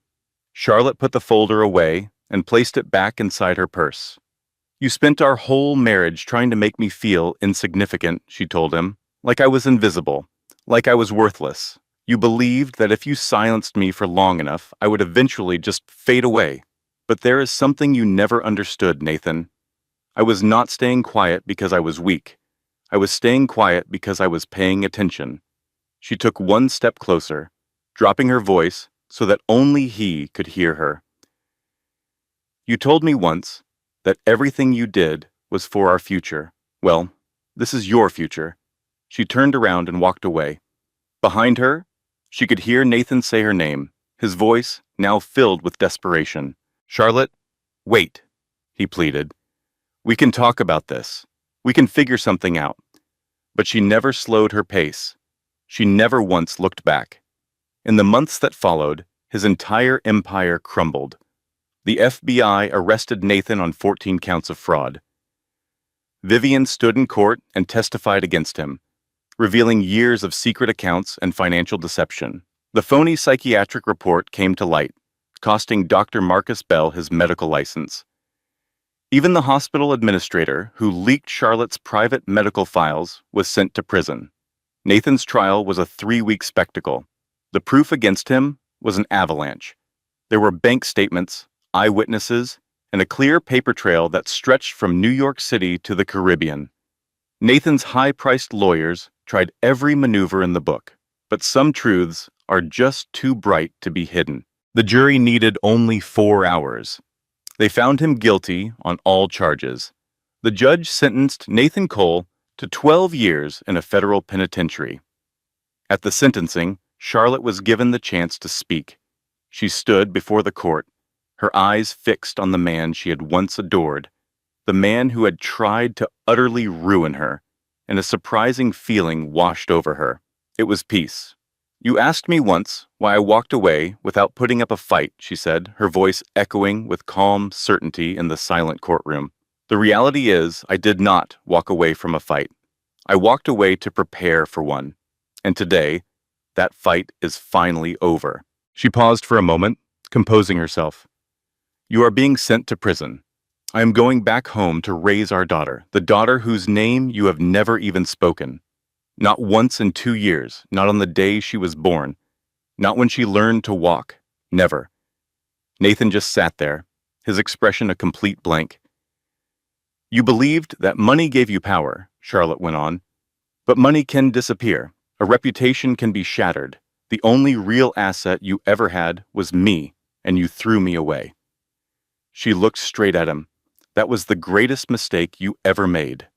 Speaker 1: Charlotte put the folder away and placed it back inside her purse. "You spent our whole marriage trying to make me feel insignificant," she told him, "like I was invisible, like I was worthless. You believed that if you silenced me for long enough, I would eventually just fade away. But there is something you never understood, Nathan. I was not staying quiet because I was weak. I was staying quiet because I was paying attention." She took one step closer, dropping her voice so that only he could hear her. "You told me once that everything you did was for our future. Well, this is your future. She turned around and walked away. Behind her, she could hear Nathan say her name, his voice now filled with desperation. "Charlotte, wait," he pleaded. "We can talk about this. We can figure something out." But she never slowed her pace. She never once looked back. In the months that followed, his entire empire crumbled. The FBI arrested Nathan on 14 counts of fraud. Vivian stood in court and testified against him, revealing years of secret accounts and financial deception. The phony psychiatric report came to light, costing Dr. Marcus Bell his medical license. Even the hospital administrator who leaked Charlotte's private medical files was sent to prison. Nathan's trial was a 3-week spectacle. The proof against him was an avalanche. There were bank statements, eyewitnesses, and a clear paper trail that stretched from New York City to the Caribbean. Nathan's high-priced lawyers tried every maneuver in the book, but some truths are just too bright to be hidden. The jury needed only 4 hours. They found him guilty on all charges. The judge sentenced Nathan Cole to 12 years in a federal penitentiary. At the sentencing, Charlotte was given the chance to speak. She stood before the court, her eyes fixed on the man she had once adored, the man who had tried to utterly ruin her, and a surprising feeling washed over her. It was peace. "You asked me once why I walked away without putting up a fight," she said, her voice echoing with calm certainty in the silent courtroom. "The reality is, I did not walk away from a fight. I walked away to prepare for one. And today, that fight is finally over." She paused for a moment, composing herself. "You are being sent to prison. I am going back home to raise our daughter, the daughter whose name you have never even spoken. Not once in 2 years, not on the day she was born, not when she learned to walk, never." Nathan just sat there, his expression a complete blank. "You believed that money gave you power," Charlotte went on. "But money can disappear. A reputation can be shattered. The only real asset you ever had was me, and you threw me away." She looked straight at him. "That was the greatest mistake you ever made."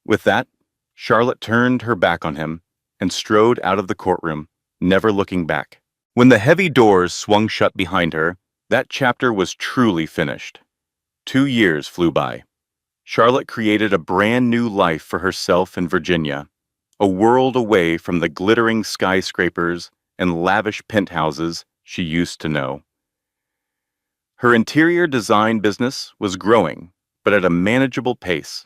Speaker 1: With that, Charlotte turned her back on him and strode out of the courtroom, never looking back. When the heavy doors swung shut behind her, that chapter was truly finished. 2 years flew by. Charlotte created a brand new life for herself in Virginia, a world away from the glittering skyscrapers and lavish penthouses she used to know. Her interior design business was growing, but at a manageable pace.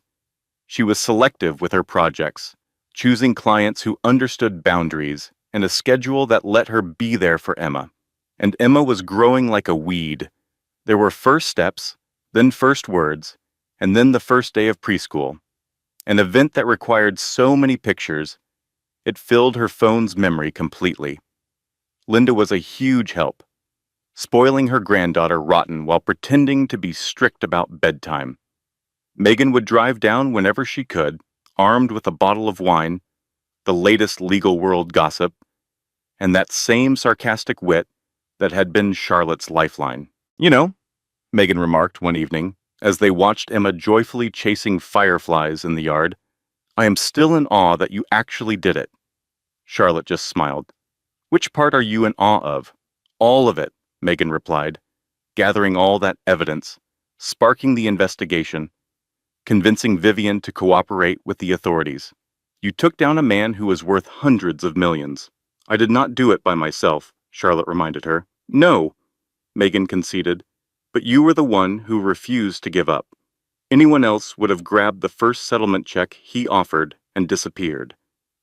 Speaker 1: She was selective with her projects, choosing clients who understood boundaries and a schedule that let her be there for Emma. And Emma was growing like a weed. There were first steps, then first words, and then the first day of preschool. An event that required so many pictures, it filled her phone's memory completely. Linda was a huge help, spoiling her granddaughter rotten while pretending to be strict about bedtime. Megan would drive down whenever she could, armed with a bottle of wine, the latest legal world gossip, and that same sarcastic wit that had been Charlotte's lifeline. "You know," Megan remarked one evening, as they watched Emma joyfully chasing fireflies in the yard, "I am still in awe that you actually did it." Charlotte just smiled. "Which part are you in awe of?" "All of it," Megan replied, gathering all that evidence, sparking the investigation, convincing Vivian to cooperate with the authorities. "You took down a man who was worth hundreds of millions." "I did not do it by myself," Charlotte reminded her. "No," Megan conceded, "but you were the one who refused to give up. Anyone else would have grabbed the first settlement check he offered and disappeared."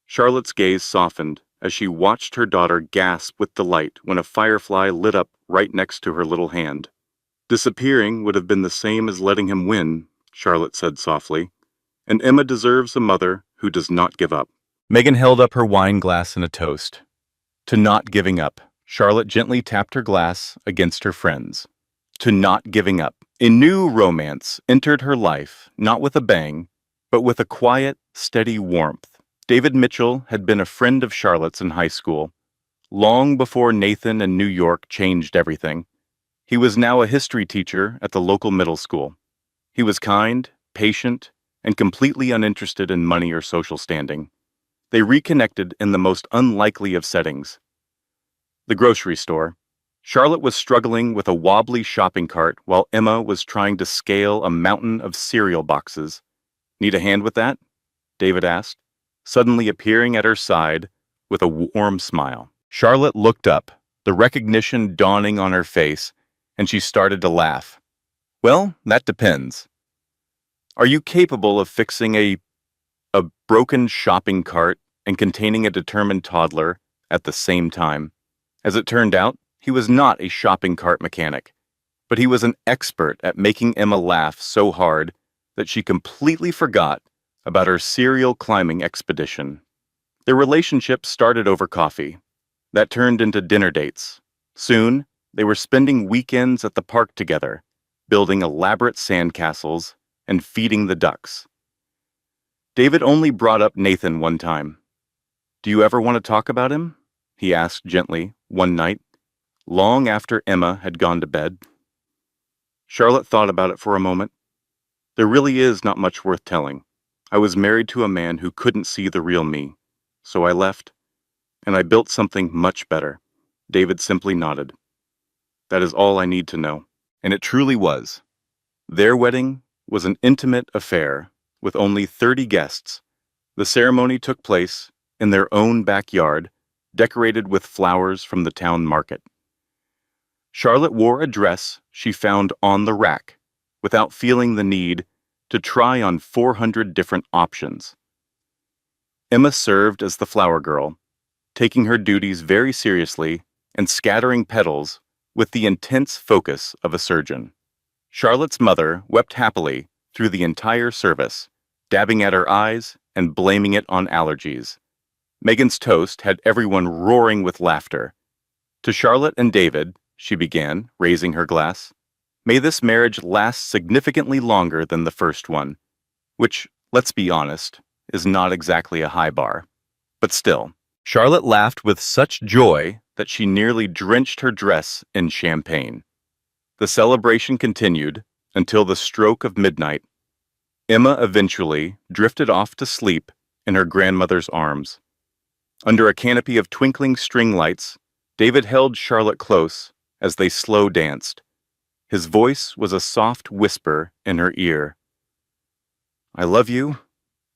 Speaker 1: Charlotte's gaze softened as she watched her daughter gasp with delight when a firefly lit up right next to her little hand. "Disappearing would have been the same as letting him win," Charlotte said softly, "and Emma deserves a mother who does not give up." Megan held up her wine glass in a toast. To not giving up. Charlotte gently tapped her glass against her friend's. To not giving up. A new romance entered her life, not with a bang, but with a quiet, steady warmth. David Mitchell had been a friend of Charlotte's in high school, long before Nathan and New York changed everything. He was now a history teacher at the local middle school. He was kind, patient, and completely uninterested in money or social standing. They reconnected in the most unlikely of settings. The grocery store. Charlotte was struggling with a wobbly shopping cart while Emma was trying to scale a mountain of cereal boxes. "Need a hand with that?" David asked, suddenly appearing at her side with a warm smile. Charlotte looked up, the recognition dawning on her face, and she started to laugh. "Well, that depends. Are you capable of fixing a broken shopping cart and containing a determined toddler at the same time?" As it turned out, he was not a shopping cart mechanic, but he was an expert at making Emma laugh so hard that she completely forgot about her serial climbing expedition. Their relationship started over coffee. That turned into dinner dates. Soon, they were spending weekends at the park together, building elaborate sandcastles and feeding the ducks. David only brought up Nathan one time. "Do you ever want to talk about him?" he asked gently one night, long after Emma had gone to bed. Charlotte thought about it for a moment. "There really is not much worth telling. I was married to a man who couldn't see the real me, so I left, and I built something much better." David simply nodded. "That is all I need to know." And it truly was. Their wedding was an intimate affair with only 30 guests. The ceremony took place in their own backyard, decorated with flowers from the town market. Charlotte wore a dress she found on the rack, without feeling the need to try on 400 different options. Emma served as the flower girl, taking her duties very seriously and scattering petals with the intense focus of a surgeon. Charlotte's mother wept happily through the entire service, dabbing at her eyes and blaming it on allergies. Megan's toast had everyone roaring with laughter. "To Charlotte and David," she began, raising her glass, "may this marriage last significantly longer than the first one," which, let's be honest, is not exactly a high bar. But still, Charlotte laughed with such joy that she nearly drenched her dress in champagne. The celebration continued until the stroke of midnight. Emma eventually drifted off to sleep in her grandmother's arms. Under a canopy of twinkling string lights, David held Charlotte close as they slow danced. His voice was a soft whisper in her ear. "I love you,"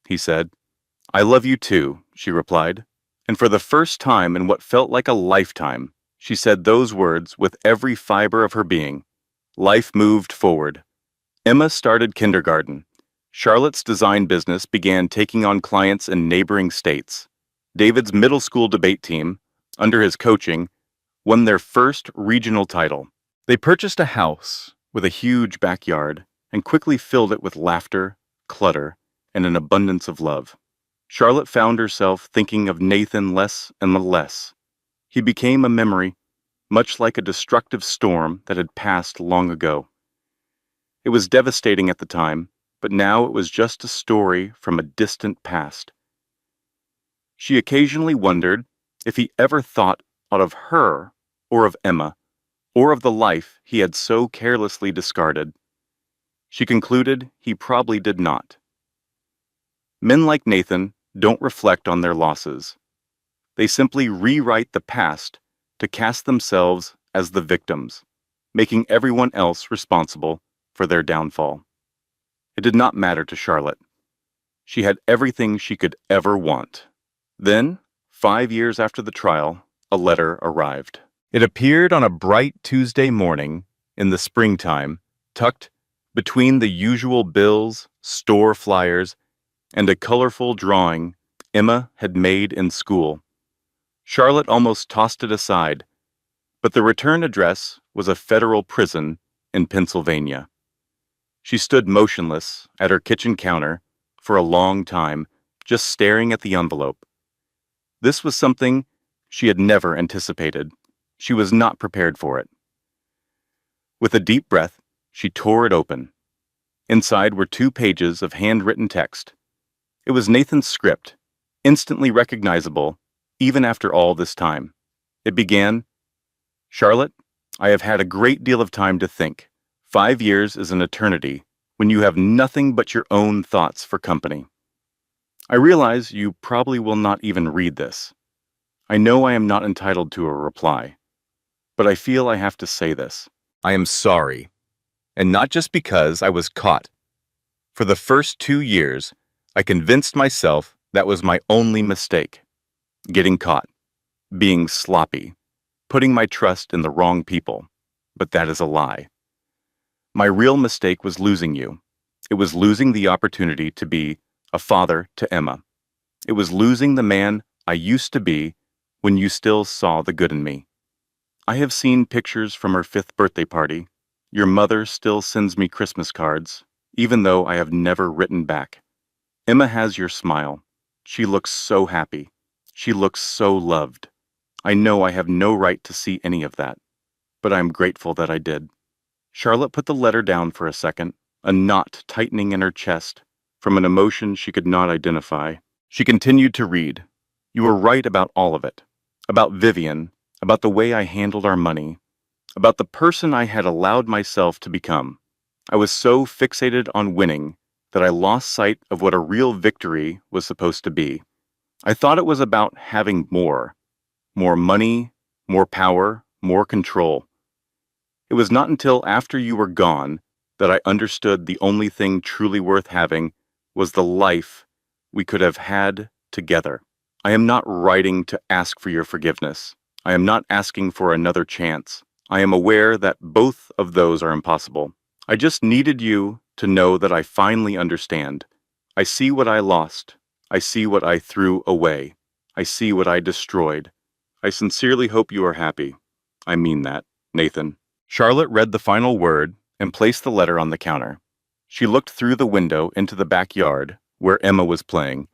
Speaker 1: he said. "I love you too," she replied. And for the first time in what felt like a lifetime, she said those words with every fiber of her being. Life moved forward. Emma started kindergarten. Charlotte's design business began taking on clients in neighboring states. David's middle school debate team, under his coaching, won their first regional title. They purchased a house with a huge backyard and quickly filled it with laughter, clutter, and an abundance of love. Charlotte found herself thinking of Nathan less and less. He became a memory, much like a destructive storm that had passed long ago. It was devastating at the time, but now it was just a story from a distant past. She occasionally wondered if he ever thought of her, or of Emma, or of the life he had so carelessly discarded. She concluded he probably did not. Men like Nathan don't reflect on their losses. They simply rewrite the past to cast themselves as the victims, making everyone else responsible for their downfall. It did not matter to Charlotte. She had everything she could ever want. Then, 5 years after the trial, a letter arrived. It appeared on a bright Tuesday morning in the springtime, tucked between the usual bills, store flyers, and a colorful drawing Emma had made in school. Charlotte almost tossed it aside, but the return address was a federal prison in Pennsylvania. She stood motionless at her kitchen counter for a long time, just staring at the envelope. This was something she had never anticipated. She was not prepared for it. With a deep breath, she tore it open. Inside were 2 pages of handwritten text. It was Nathan's script, instantly recognizable, even after all this time. It began, "Charlotte, I have had a great deal of time to think. 5 years is an eternity when you have nothing but your own thoughts for company. I realize you probably will not even read this. I know I am not entitled to a reply, but I feel I have to say this. I am sorry, and not just because I was caught. For the first 2 years, I convinced myself that was my only mistake. Getting caught, being sloppy, putting my trust in the wrong people. But that is a lie. My real mistake was losing you. It was losing the opportunity to be a father to Emma. It was losing the man I used to be when you still saw the good in me. I have seen pictures from her 5th birthday party. Your mother still sends me Christmas cards, even though I have never written back. Emma has your smile. She looks so happy. She looks so loved. I know I have no right to see any of that, but I am grateful that I did. Charlotte put the letter down for a second, a knot tightening in her chest from an emotion she could not identify. She continued to read. You were right about all of it. About Vivian, about the way I handled our money, about the person I had allowed myself to become. I was so fixated on winning that I lost sight of what a real victory was supposed to be. I thought it was about having more money, more power, more control. It was not until after you were gone that I understood the only thing truly worth having was the life we could have had together. I am not writing to ask for your forgiveness. I am not asking for another chance. I am aware that both of those are impossible. I just needed you to know that I finally understand. I see what I lost. I see what I threw away. I see what I destroyed. I sincerely hope you are happy. I mean that, Nathan. Charlotte read the final word and placed the letter on the counter. She looked through the window into the backyard, where Emma was playing.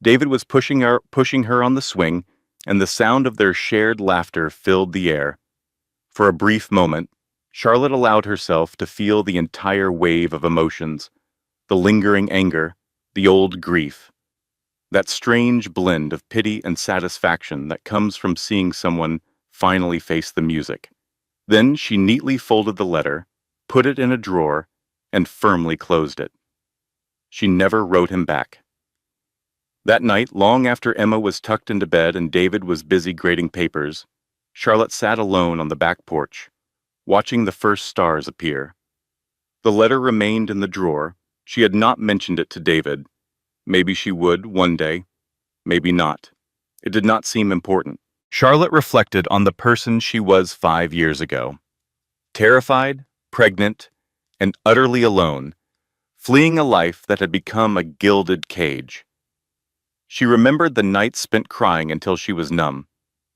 Speaker 1: David was pushing her on the swing, and the sound of their shared laughter filled the air. For a brief moment, Charlotte allowed herself to feel the entire wave of emotions, the lingering anger, the old grief, that strange blend of pity and satisfaction that comes from seeing someone finally face the music. Then she neatly folded the letter, put it in a drawer, and firmly closed it. She never wrote him back. That night, long after Emma was tucked into bed and David was busy grading papers, Charlotte sat alone on the back porch, watching the first stars appear. The letter remained in the drawer. She had not mentioned it to David. Maybe she would one day, maybe not. It did not seem important. Charlotte reflected on the person she was 5 years ago. Terrified, pregnant, and utterly alone, fleeing a life that had become a gilded cage. She remembered the nights spent crying until she was numb,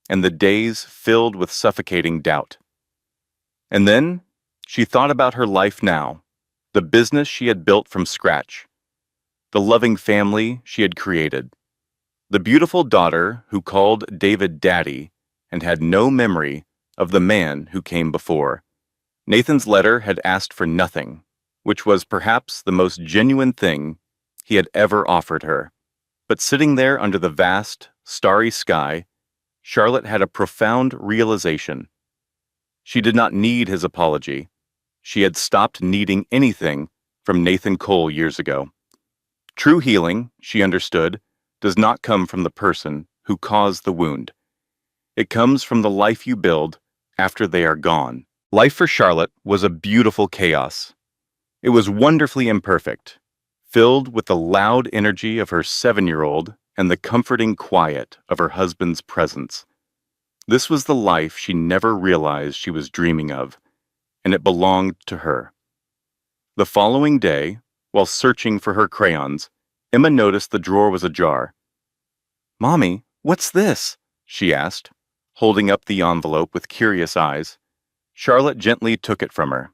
Speaker 1: and the days filled with suffocating doubt. And then she thought about her life now, the business she had built from scratch, the loving family she had created, the beautiful daughter who called David Daddy and had no memory of the man who came before. Nathan's letter had asked for nothing, which was perhaps the most genuine thing he had ever offered her. But sitting there under the vast, starry sky, Charlotte had a profound realization. She did not need his apology. She had stopped needing anything from Nathan Cole years ago. True healing, she understood, does not come from the person who caused the wound. It comes from the life you build after they are gone. Life for Charlotte was a beautiful chaos. It was wonderfully imperfect, filled with the loud energy of her 7-year-old and the comforting quiet of her husband's presence. This was the life she never realized she was dreaming of, and it belonged to her. The following day, while searching for her crayons, Emma noticed the drawer was ajar. "Mommy, what's this?" she asked, holding up the envelope with curious eyes. Charlotte gently took it from her.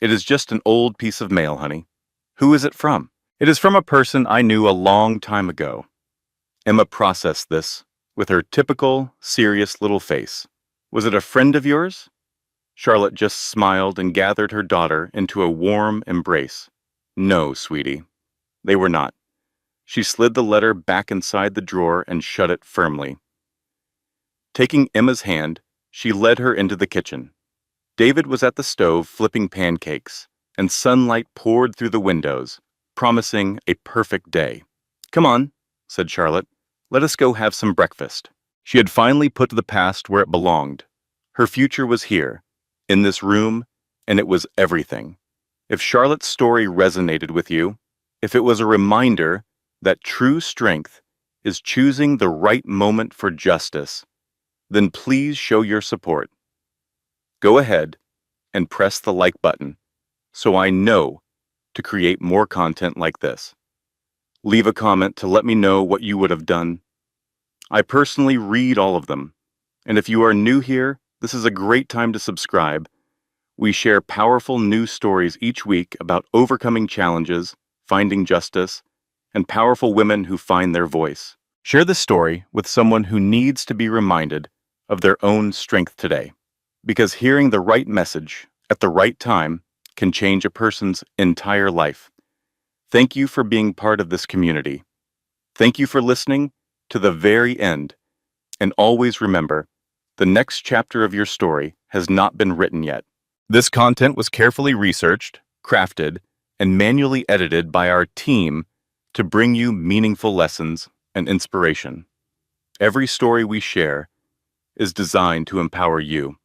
Speaker 1: "It is just an old piece of mail, honey." "Who is it from?" "It is from a person I knew a long time ago." Emma processed this with her typical, serious little face. "Was it a friend of yours?" Charlotte just smiled and gathered her daughter into a warm embrace. "No, sweetie, they were not." She slid the letter back inside the drawer and shut it firmly. Taking Emma's hand, she led her into the kitchen. David was at the stove flipping pancakes. and sunlight poured through the windows, promising a perfect day. "Come on," said Charlotte. "Let us go have some breakfast." She had finally put the past where it belonged. Her future was here, in this room, and it was everything. If Charlotte's story resonated with you, if it was a reminder that true strength is choosing the right moment for justice, then please show your support. Go ahead and press the like button so I know to create more content like this. Leave a comment to let me know what you would have done. I personally read all of them, and if you are new here, this is a great time to subscribe. We share powerful news stories each week about overcoming challenges, finding justice, and powerful women who find their voice. Share this story with someone who needs to be reminded of their own strength today, because hearing the right message at the right time can change a person's entire life. Thank you for being part of this community. Thank you for listening to the very end, and always remember, the next chapter of your story has not been written yet. This content was carefully researched, crafted, and manually edited by our team to bring you meaningful lessons and inspiration. Every story we share is designed to empower you,